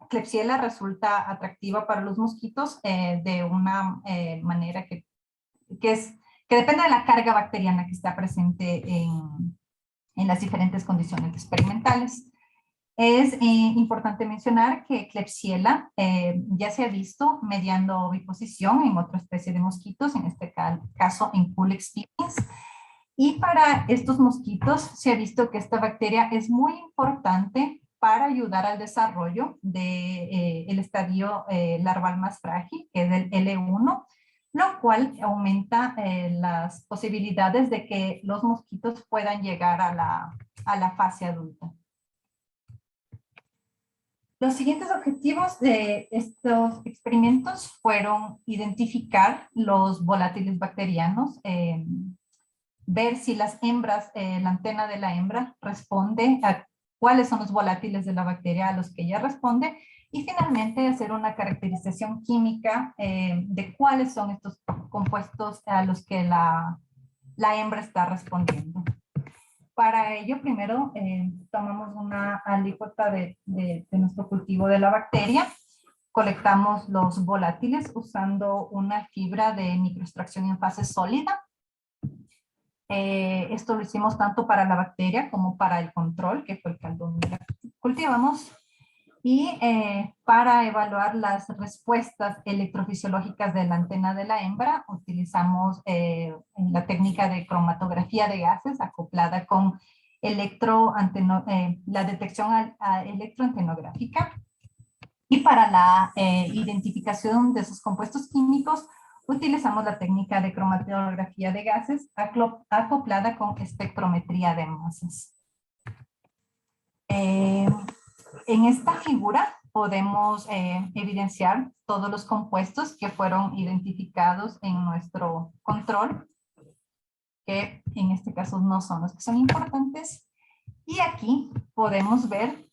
Klebsiella resulta atractiva para los mosquitos de una manera que depende de la carga bacteriana que está presente en las diferentes condiciones experimentales. Es importante mencionar que Klebsiella ya se ha visto mediando oviposición en otra especie de mosquitos, en este caso en Culex pipiens. Y para estos mosquitos se ha visto que esta bacteria es muy importante para ayudar al desarrollo del estadio larval más frágil, que es el L1, lo cual aumenta las posibilidades de que los mosquitos puedan llegar a la fase adulta. Los siguientes objetivos de estos experimentos fueron identificar los volátiles bacterianos, ver si las hembras, la antena de la hembra responde a cuáles son los volátiles de la bacteria a los que ella responde, y finalmente hacer una caracterización química de cuáles son estos compuestos a los que la hembra está respondiendo. Para ello, primero tomamos una alícuota de nuestro cultivo de la bacteria, colectamos los volátiles usando una fibra de microextracción en fase sólida. Esto lo hicimos tanto para la bacteria como para el control, que fue el caldo donde cultivamos. Y para evaluar las respuestas electrofisiológicas de la antena de la hembra, utilizamos la técnica de cromatografía de gases acoplada con la detección electroantenográfica. Y para la identificación de esos compuestos químicos, utilizamos la técnica de cromatografía de gases acoplada con espectrometría de masas. En esta figura podemos evidenciar todos los compuestos que fueron identificados en nuestro control, que en este caso no son los que son importantes. Y aquí podemos ver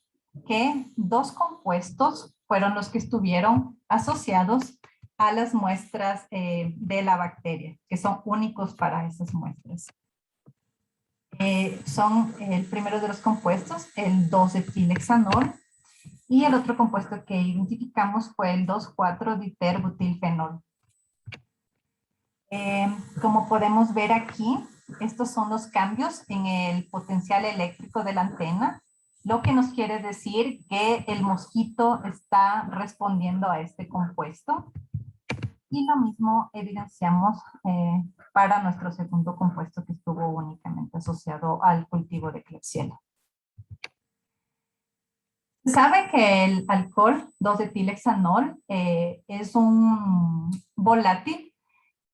que dos compuestos fueron los que estuvieron asociados a las muestras de la bacteria, que son únicos para esas muestras. Son el primero de los compuestos, el 2-etilhexanol, y el otro compuesto que identificamos fue el 2,4-diterbutilfenol. Como podemos ver aquí, estos son los cambios en el potencial eléctrico de la antena, lo que nos quiere decir que el mosquito está respondiendo a este compuesto. Y lo mismo evidenciamos para nuestro segundo compuesto que estuvo únicamente asociado al cultivo de Klebsiella. Se sabe que el alcohol 2-etilhexanol es un volátil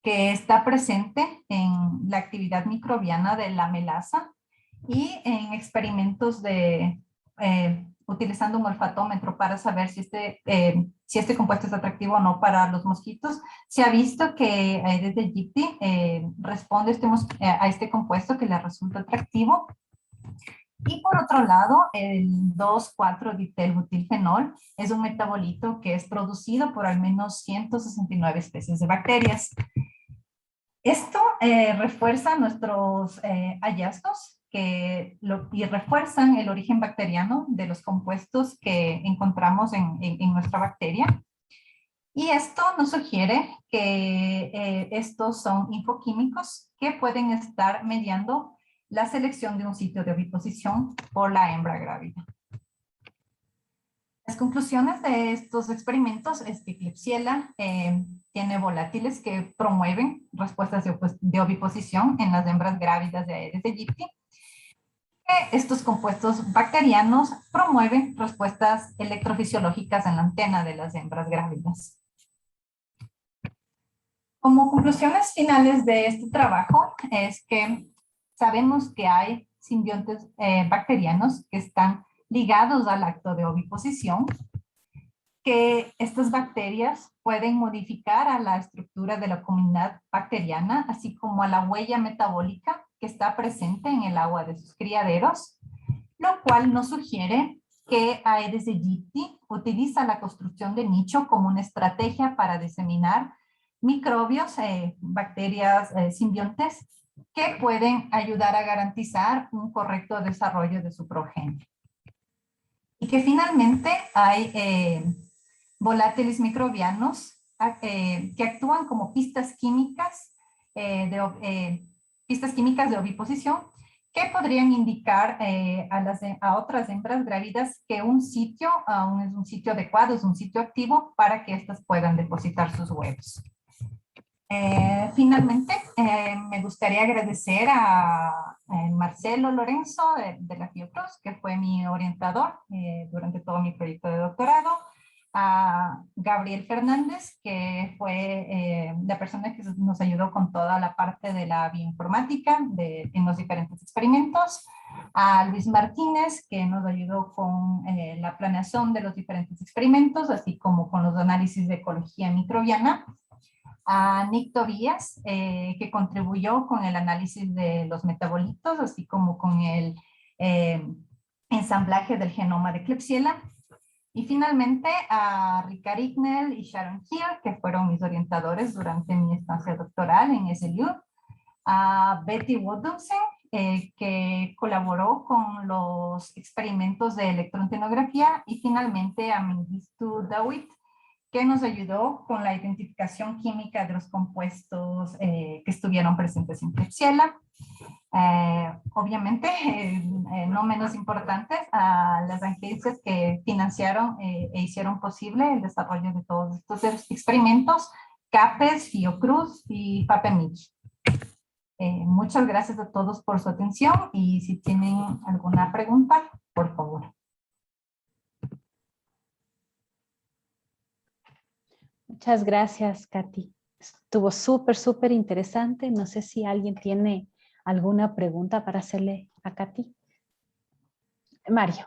que está presente en la actividad microbiana de la melaza y en experimentos utilizando un olfatómetro para saber si este compuesto es atractivo o no para los mosquitos. Se ha visto que Aedes aegypti responde a este compuesto que le resulta atractivo. Y por otro lado, el 2,4-diterbutilfenol es un metabolito que es producido por al menos 169 especies de bacterias. Esto refuerza nuestros hallazgos y refuerzan el origen bacteriano de los compuestos que encontramos en nuestra bacteria. Y esto nos sugiere que estos son infoquímicos que pueden estar mediando la selección de un sitio de oviposición por la hembra grávida. Las conclusiones de estos experimentos es que Klebsiella tiene volátiles que promueven respuestas de oviposición en las hembras grávidas de Aedes aegypti. Estos compuestos bacterianos promueven respuestas electrofisiológicas en la antena de las hembras grávidas. Como conclusiones finales de este trabajo es que sabemos que hay simbiontes bacterianos que están ligados al acto de oviposición, que estas bacterias pueden modificar a la estructura de la comunidad bacteriana, así como a la huella metabólica que está presente en el agua de sus criaderos, lo cual nos sugiere que Aedes aegypti utiliza la construcción de nicho como una estrategia para diseminar microbios, bacterias simbiontes, que pueden ayudar a garantizar un correcto desarrollo de su progenie. Y que finalmente hay volátiles microbianos que actúan como pistas químicas de oviposición que podrían indicar a otras hembras grávidas que un sitio aún es un sitio adecuado, es un sitio activo para que éstas puedan depositar sus huevos. Finalmente, me gustaría agradecer a Marcelo Lorenzo de la Fiocruz, que fue mi orientador durante todo mi proyecto de doctorado, a Gabriel Fernández, que fue la persona que nos ayudó con toda la parte de la bioinformática en los diferentes experimentos, a Luis Martínez, que nos ayudó con la planeación de los diferentes experimentos, así como con los análisis de ecología microbiana, a Nick Tobías, que contribuyó con el análisis de los metabolitos, así como con el ensamblaje del genoma de Klebsiella. Y finalmente a Ricard Ignel y Sharon Hill, que fueron mis orientadores durante mi estancia doctoral en SLU. A Betty Woodhausen, que colaboró con los experimentos de electroentenografía. Y finalmente a Mengistu Dawit, que nos ayudó con la identificación química de los compuestos que estuvieron presentes en Klebsiella. Obviamente, no menos importantes, a las agencias que financiaron e hicieron posible el desarrollo de todos estos experimentos, CAPES, Fiocruz y FAPEMIC. Muchas gracias a todos por su atención y si tienen alguna pregunta, por favor. Muchas gracias, Katy. Estuvo súper interesante. No sé si alguien tiene alguna pregunta para hacerle a Katy. Mario.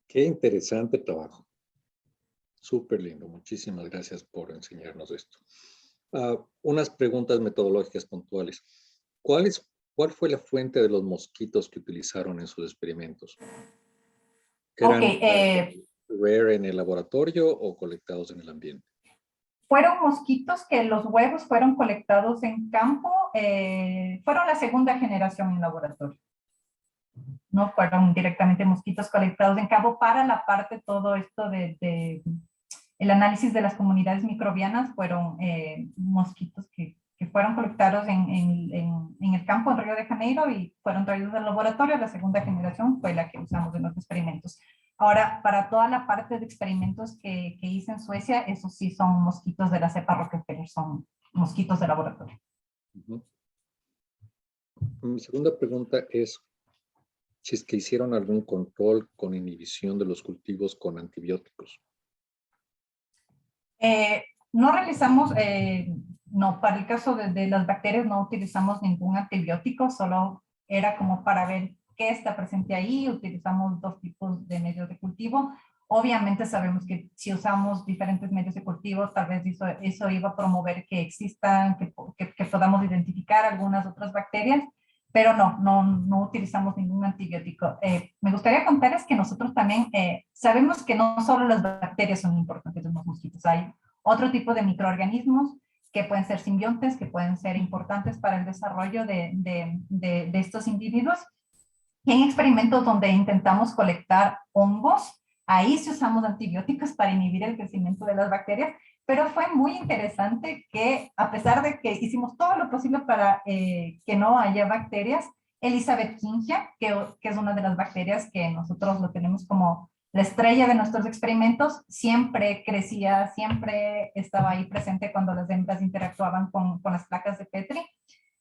Qué interesante trabajo. Súper lindo. Muchísimas gracias por enseñarnos esto. Unas preguntas metodológicas puntuales. ¿Cuál fue la fuente de los mosquitos que utilizaron en sus experimentos? ¿Eran rare en el laboratorio o colectados en el ambiente? Fueron mosquitos que los huevos fueron colectados en campo, fueron la segunda generación en laboratorio. No fueron directamente mosquitos colectados en campo para la parte, todo esto el análisis de las comunidades microbianas, fueron mosquitos que fueron colectados en el campo en Río de Janeiro y fueron traídos al laboratorio. La segunda generación fue la que usamos en los experimentos. Ahora, para toda la parte de experimentos que hice en Suecia, esos sí son mosquitos de la cepa Rockefeller, son mosquitos de laboratorio. Mi segunda pregunta es si es que hicieron algún control con inhibición de los cultivos con antibióticos. No realizamos, no, para el caso de las bacterias no utilizamos ningún antibiótico, solo era como para ver qué está presente ahí. Utilizamos dos tipos de medios de cultivo. Obviamente sabemos que si usamos diferentes medios de cultivo, tal vez eso iba a promover que existan, que podamos identificar algunas otras bacterias, pero no utilizamos ningún antibiótico. Me gustaría contarles que nosotros también sabemos que no solo las bacterias son importantes en los mosquitos, hay otro tipo de microorganismos que pueden ser simbiontes, que pueden ser importantes para el desarrollo de estos individuos. Y en experimentos donde intentamos colectar hongos, ahí sí usamos antibióticos para inhibir el crecimiento de las bacterias, pero fue muy interesante que a pesar de que hicimos todo lo posible para que no haya bacterias, Elisabethingia, que es una de las bacterias que nosotros lo tenemos como la estrella de nuestros experimentos, siempre crecía, siempre estaba ahí presente cuando las hembras interactuaban con las placas de Petri,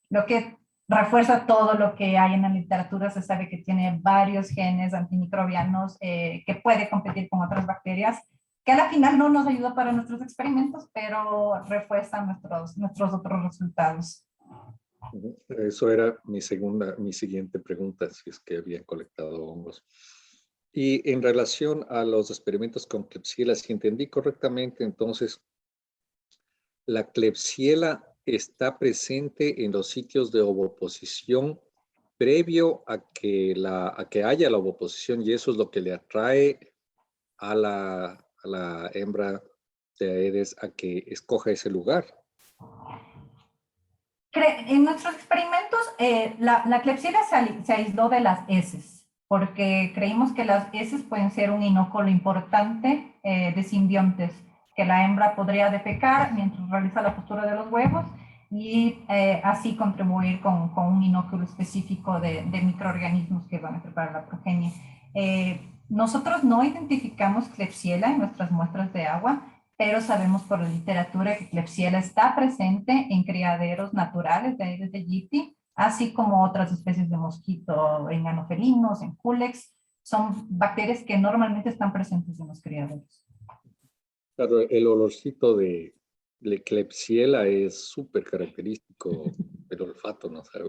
lo que refuerza todo lo que hay en la literatura. Se sabe que tiene varios genes antimicrobianos que puede competir con otras bacterias, que a la final no nos ayuda para nuestros experimentos, pero refuerza nuestros otros resultados. Eso era mi siguiente pregunta, si es que habían colectado hongos. Y en relación a los experimentos con Klebsiella, si entendí correctamente, entonces, la Klebsiella está presente en los sitios de ovoposición previo a que haya la ovoposición, y eso es lo que le atrae a la hembra de Aedes a que escoja ese lugar. En nuestros experimentos, la Klebsiella se aisló de las heces, porque creímos que las heces pueden ser un inóculo importante de simbiontes, que la hembra podría defecar mientras realiza la postura de los huevos y así contribuir con un inóculo específico de microorganismos que van a preparar la progenie. Nosotros no identificamos Klebsiella en nuestras muestras de agua, pero sabemos por la literatura que Klebsiella está presente en criaderos naturales de Aedes aegypti, así como otras especies de mosquito, en anofelinos, en culex. Son bacterias que normalmente están presentes en los criaderos. Claro, el olorcito de Klebsiella es súper característico del olfato, ¿no? O sea,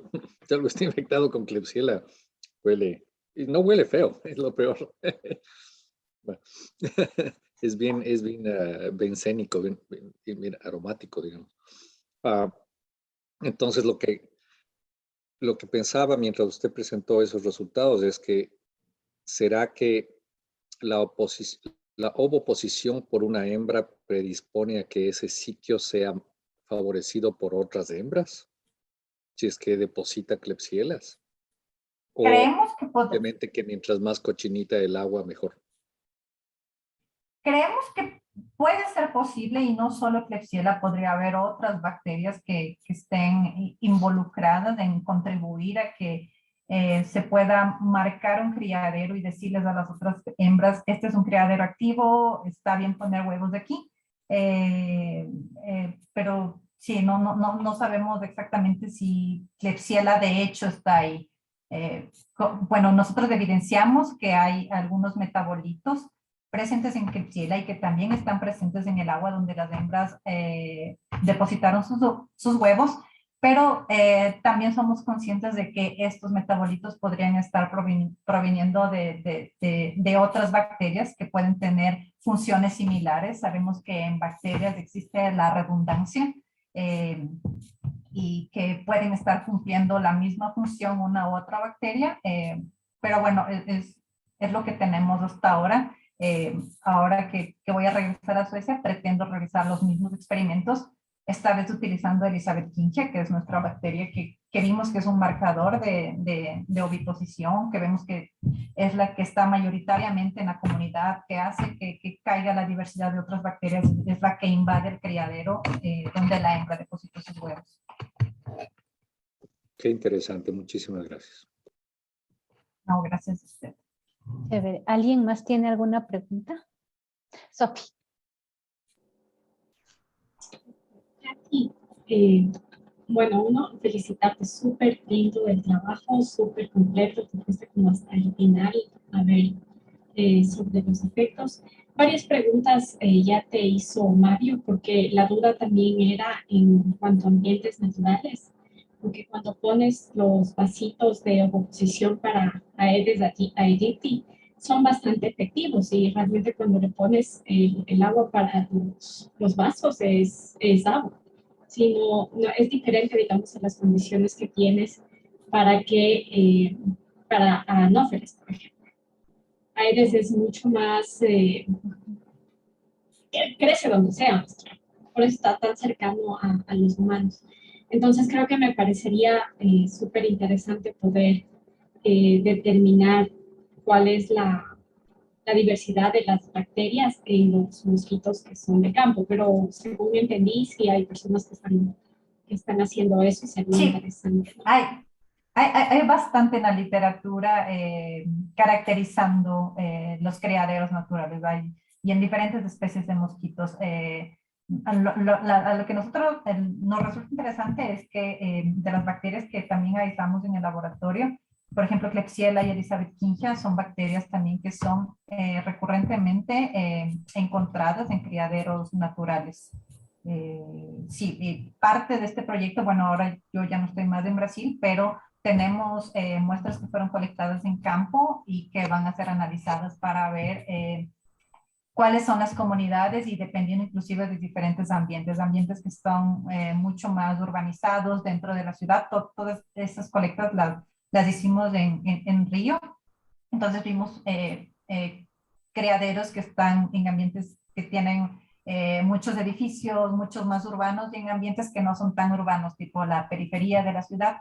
si algo está infectado con Klebsiella, huele, y no huele feo, es lo peor. Bueno, es bien bencénico, bien aromático, digamos. Entonces, lo que pensaba mientras usted presentó esos resultados es que, ¿será que la ovoposición por una hembra predispone a que ese sitio sea favorecido por otras hembras? Si es que deposita Klebsielas. O Creemos simplemente que mientras más cochinita el agua, mejor. Creemos que puede ser posible y no solo Klebsiella, podría haber otras bacterias que estén involucradas en contribuir a que se pueda marcar un criadero y decirles a las otras hembras, este es un criadero activo, está bien poner huevos de aquí, pero sí, no sabemos exactamente si Klebsiella de hecho está ahí. Bueno, nosotros evidenciamos que hay algunos metabolitos presentes en Klebsiella y que también están presentes en el agua donde las hembras depositaron sus huevos, pero también somos conscientes de que estos metabolitos podrían estar proveniendo de otras bacterias que pueden tener funciones similares. Sabemos que en bacterias existe la redundancia y que pueden estar cumpliendo la misma función una u otra bacteria, pero bueno, es lo que tenemos hasta ahora. Ahora que voy a regresar a Suecia, pretendo realizar los mismos experimentos, esta vez utilizando Elizabeth Kinche, que es nuestra bacteria que vimos que es un marcador de oviposición, que vemos que es la que está mayoritariamente en la comunidad, que hace que caiga la diversidad de otras bacterias, es la que invade el criadero donde la hembra deposita sus huevos. Qué interesante, muchísimas gracias. No, gracias a usted. Chévere. ¿Alguien más tiene alguna pregunta? Sofi. Bueno, uno, felicitarte, súper lindo el trabajo, súper completo, te fuiste como hasta el final a ver sobre los efectos. Varias preguntas ya te hizo Mario, porque la duda también era en cuanto a ambientes naturales, porque cuando pones los vasitos de oposición para Aedes aegypti, son bastante efectivos y realmente cuando le pones el agua para los vasos es agua. Sino es diferente, digamos, a las condiciones que tienes para anófeles, por ejemplo. Aedes es mucho más, crece donde sea, por eso está tan cercano a los humanos. Entonces creo que me parecería súper interesante poder determinar cuál es la diversidad de las bacterias en los mosquitos que son de campo, pero según entendí, sí hay personas que están haciendo eso, sería interesante. Hay bastante en la literatura caracterizando los criaderos naturales y en diferentes especies de mosquitos. A lo que nosotros nos resulta interesante es que de las bacterias que también aislamos en el laboratorio, por ejemplo, Klebsiella y Elizabeth Kingia son bacterias también que son recurrentemente encontradas en criaderos naturales. Sí, parte de este proyecto, bueno, ahora yo ya no estoy más en Brasil, pero tenemos muestras que fueron colectadas en campo y que van a ser analizadas para ver cuáles son las comunidades y dependiendo inclusive de diferentes ambientes que están mucho más urbanizados dentro de la ciudad. Todas esas colectas las hicimos en Río. Entonces vimos criaderos que están en ambientes que tienen muchos edificios, muchos más urbanos, y en ambientes que no son tan urbanos, tipo la periferia de la ciudad,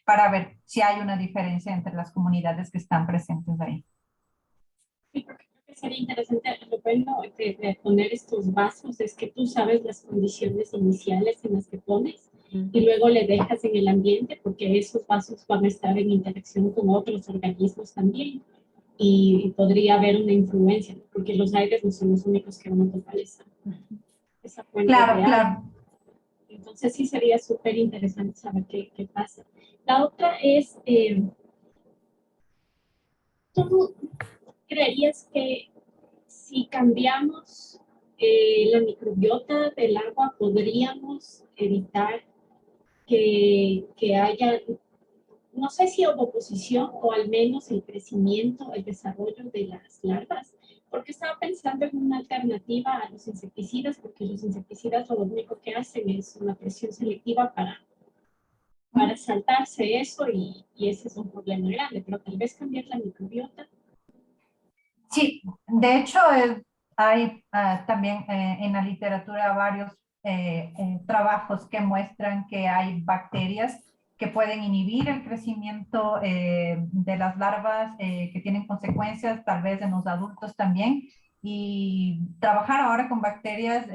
para ver si hay una diferencia entre las comunidades que están presentes ahí. Sí, porque creo que sería interesante, lo bueno de poner estos vasos es que tú sabes las condiciones iniciales en las que pones y luego le dejas en el ambiente porque esos vasos van a estar en interacción con otros organismos también y podría haber una influencia, porque los aires no son los únicos que van a tocar esa fuente Claro, de claro. agua. Entonces sí sería súper interesante saber qué pasa. La otra es, ¿tú creerías que si cambiamos la microbiota del agua podríamos evitar que haya, no sé si ovoposición o al menos el crecimiento, el desarrollo de las larvas? Porque estaba pensando en una alternativa a los insecticidas, porque los insecticidas lo único que hacen es una presión selectiva para saltarse eso y ese es un problema grande, pero tal vez cambiar la microbiota. Sí, de hecho hay también en la literatura varios trabajos que muestran que hay bacterias que pueden inhibir el crecimiento de las larvas, que tienen consecuencias tal vez en los adultos también. Y trabajar ahora con bacterias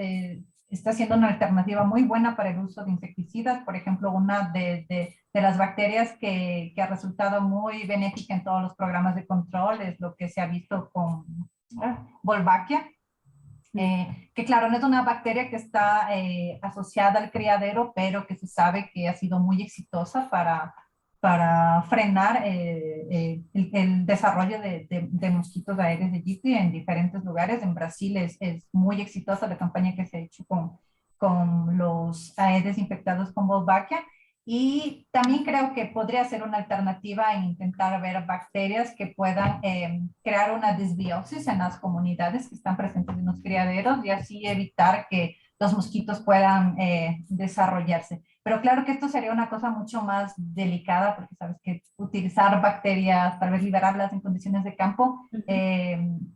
está siendo una alternativa muy buena para el uso de insecticidas. Por ejemplo, una de las bacterias que ha resultado muy benéfica en todos los programas de control es lo que se ha visto con Wolbachia, que claro, no es una bacteria que está asociada al criadero, pero que se sabe que ha sido muy exitosa para frenar el desarrollo de mosquitos Aedes aegypti en diferentes lugares. En Brasil es muy exitosa la campaña que se ha hecho con los Aedes infectados con Wolbachia. Y también creo que podría ser una alternativa en intentar ver bacterias que puedan crear una desbiosis en las comunidades que están presentes en los criaderos y así evitar que los mosquitos puedan desarrollarse. Pero claro que esto sería una cosa mucho más delicada porque sabes que utilizar bacterias, tal vez liberarlas en condiciones de campo,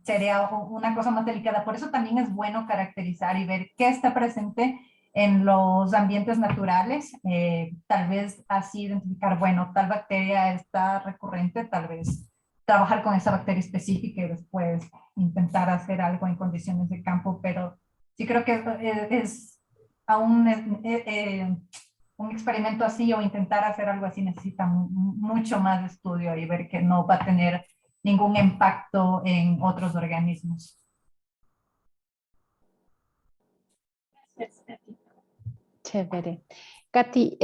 sería una cosa más delicada. Por eso también es bueno caracterizar y ver qué está presente en los ambientes naturales, tal vez así identificar, bueno, tal bacteria está recurrente, tal vez trabajar con esa bacteria específica y después intentar hacer algo en condiciones de campo, pero sí creo que es aún un experimento así o intentar hacer algo así necesita mucho más estudio y ver que no va a tener ningún impacto en otros organismos. Gracias, Katy. Chévere. Katy,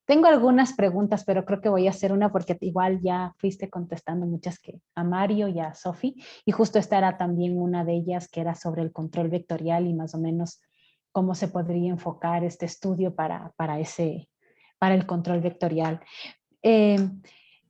tengo algunas preguntas, pero creo que voy a hacer una porque igual ya fuiste contestando muchas que a Mario y a Sofi, y justo esta era también una de ellas que era sobre el control vectorial y más o menos cómo se podría enfocar este estudio para el control vectorial.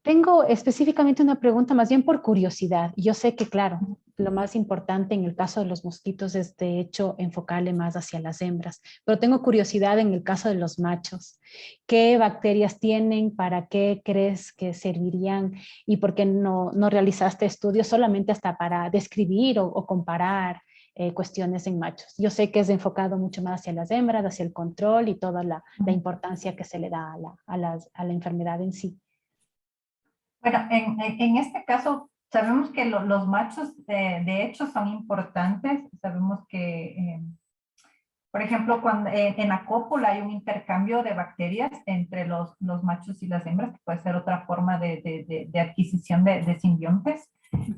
Tengo específicamente una pregunta más bien por curiosidad. Yo sé que, claro, lo más importante en el caso de los mosquitos es de hecho enfocarle más hacia las hembras, pero tengo curiosidad en el caso de los machos. ¿Qué bacterias tienen? ¿Para qué crees que servirían? ¿Y por qué no realizaste estudios solamente hasta para describir o comparar cuestiones en machos? Yo sé que es enfocado mucho más hacia las hembras, hacia el control y toda la importancia que se le da a la enfermedad en sí. Bueno, en este caso sabemos que los machos de hecho son importantes. Sabemos que, por ejemplo, cuando en la cópula hay un intercambio de bacterias entre los machos y las hembras, que puede ser otra forma de adquisición de simbiontes.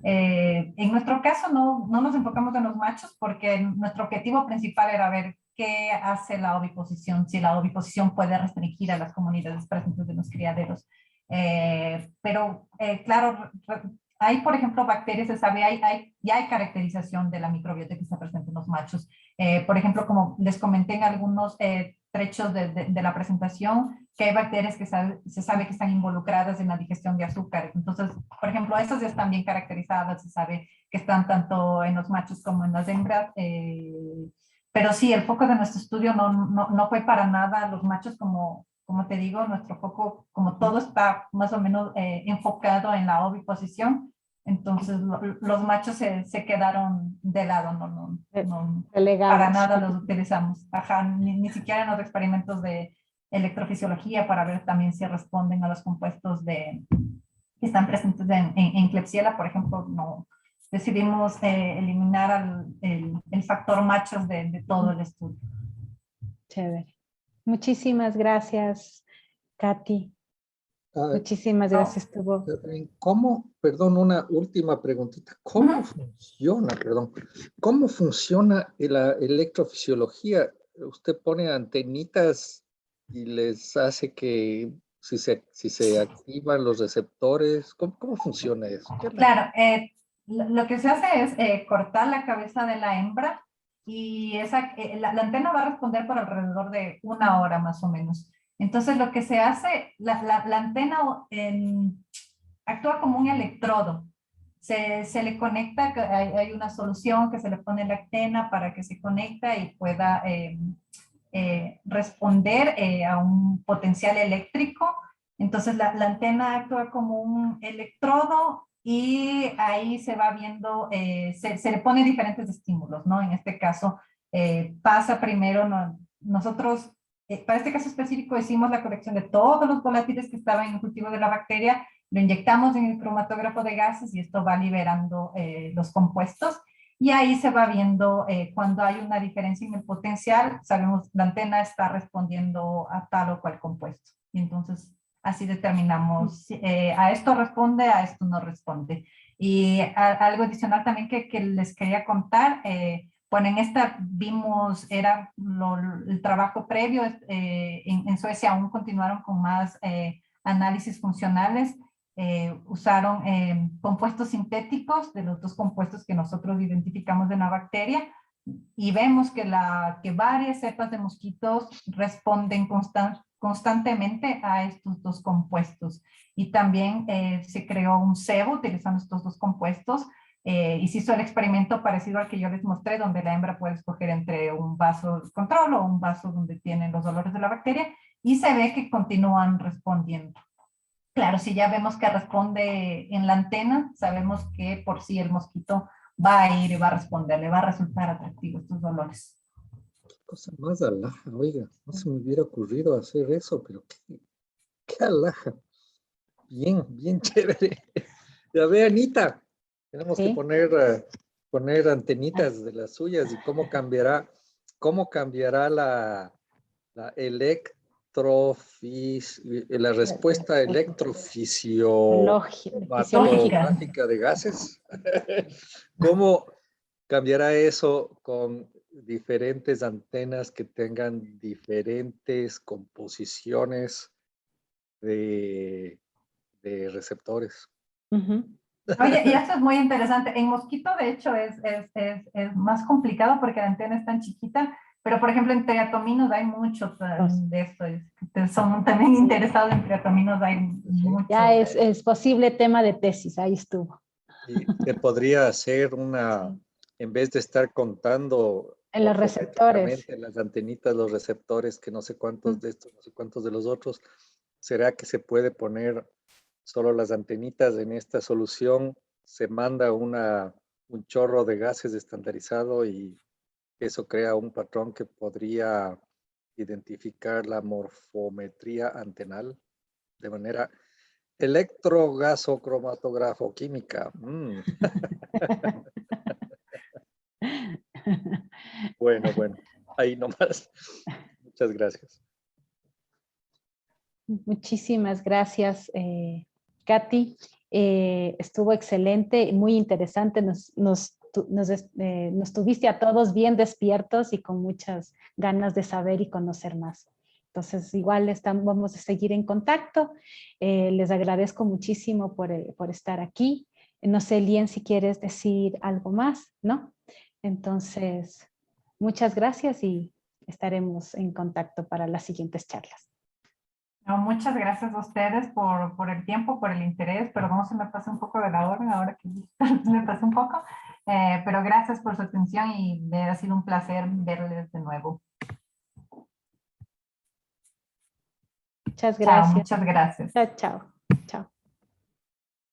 En nuestro caso no nos enfocamos en los machos porque nuestro objetivo principal era ver qué hace la oviposición, si la oviposición puede restringir a las comunidades presentes en los criaderos. Pero claro, hay, por ejemplo, bacterias, se sabe, ya hay caracterización de la microbiota que está presente en los machos. Por ejemplo, como les comenté en algunos trechos de la presentación que hay bacterias que se sabe que están involucradas en la digestión de azúcares. Entonces, por ejemplo, estas ya están bien caracterizadas, se sabe que están tanto en los machos como en las hembras, pero sí, el foco de nuestro estudio no fue para nada los machos como te digo, nuestro foco, como todo está más o menos enfocado en la oviposición, entonces los machos se quedaron de lado, no para nada los utilizamos. Ajá, ni siquiera en los experimentos de electrofisiología para ver también si responden a los compuestos que están presentes en Klebsiella, por ejemplo, no. Decidimos eliminar el factor machos de todo el estudio. Chévere. Muchísimas gracias, Katy. Muchísimas gracias, estuvo. ¿Cómo, perdón, una última preguntita? ¿Cómo funciona, cómo funciona la electrofisiología? ¿Usted pone antenitas y les hace que si se activan los receptores? ¿Cómo funciona eso? Claro, lo que se hace es cortar la cabeza de la hembra y la antena va a responder por alrededor de 1 hora más o menos. Entonces lo que se hace, la antena actúa como un electrodo. Se le conecta, hay una solución que se le pone en la antena para que se conecta y pueda responder a un potencial eléctrico. Entonces la antena actúa como un electrodo y ahí se va viendo, se le pone diferentes estímulos, ¿no? En este caso pasa primero, nosotros para este caso específico hicimos la colección de todos los volátiles que estaban en el cultivo de la bacteria, lo inyectamos en el cromatógrafo de gases y esto va liberando los compuestos. Y ahí se va viendo cuando hay una diferencia en el potencial, sabemos la antena está respondiendo a tal o cual compuesto. Y entonces así determinamos, a esto responde, a esto no responde. Y algo adicional también que les quería contar, bueno, en esta vimos, era el trabajo previo, en Suecia aún continuaron con más análisis funcionales, usaron compuestos sintéticos de los 2 compuestos que nosotros identificamos de la bacteria y vemos que varias cepas de mosquitos responden constantemente a estos 2 compuestos. Y también se creó un cebo utilizando estos 2 compuestos y se hizo el experimento parecido al que yo les mostré, donde la hembra puede escoger entre un vaso de control o un vaso donde tienen los olores de la bacteria y se ve que continúan respondiendo. Claro, si ya vemos que responde en la antena, sabemos que por sí el mosquito va a ir y va a responder, le va a resultar atractivo estos olores. Cosa más alhaja, oiga, no se me hubiera ocurrido hacer eso, pero qué alhaja. Bien chévere. Ya ve, Anita, tenemos que poner antenitas de las suyas y cómo cambiará la la respuesta electrofisiológica de gases. ¿Cómo cambiará eso con diferentes antenas que tengan diferentes composiciones de receptores? Oye, y esto es muy interesante. En mosquito, de hecho, es más complicado porque la antena es tan chiquita, pero por ejemplo en triatominos hay mucho de esto. Son también interesados en triatominos, hay mucho. Ya es posible tema de tesis, ahí estuvo. Y se podría hacer en vez de estar contando en los receptores, las antenitas, los receptores, que no sé cuántos de estos, no sé cuántos de los otros, ¿será que se puede poner solo las antenitas en esta solución? Se manda un chorro de gases estandarizado y eso crea un patrón que podría identificar la morfometría antenal de manera electrogasocromatográfica. Bueno, ahí nomás. Muchas gracias. Muchísimas gracias, Katy. Estuvo excelente, muy interesante. Nos tuviste a todos bien despiertos y con muchas ganas de saber y conocer más. Entonces, igual vamos a seguir en contacto. Les agradezco muchísimo por estar aquí. No sé, Lien, si quieres decir algo más, ¿no? Entonces, muchas gracias y estaremos en contacto para las siguientes charlas. No, muchas gracias a ustedes por el tiempo, por el interés. Perdón, se me pasó un poco de la hora, ahora que me pasó un poco. Pero gracias por su atención y ha sido un placer verles de nuevo. Muchas Chao, gracias. muchas gracias. Chao, chao. Chao.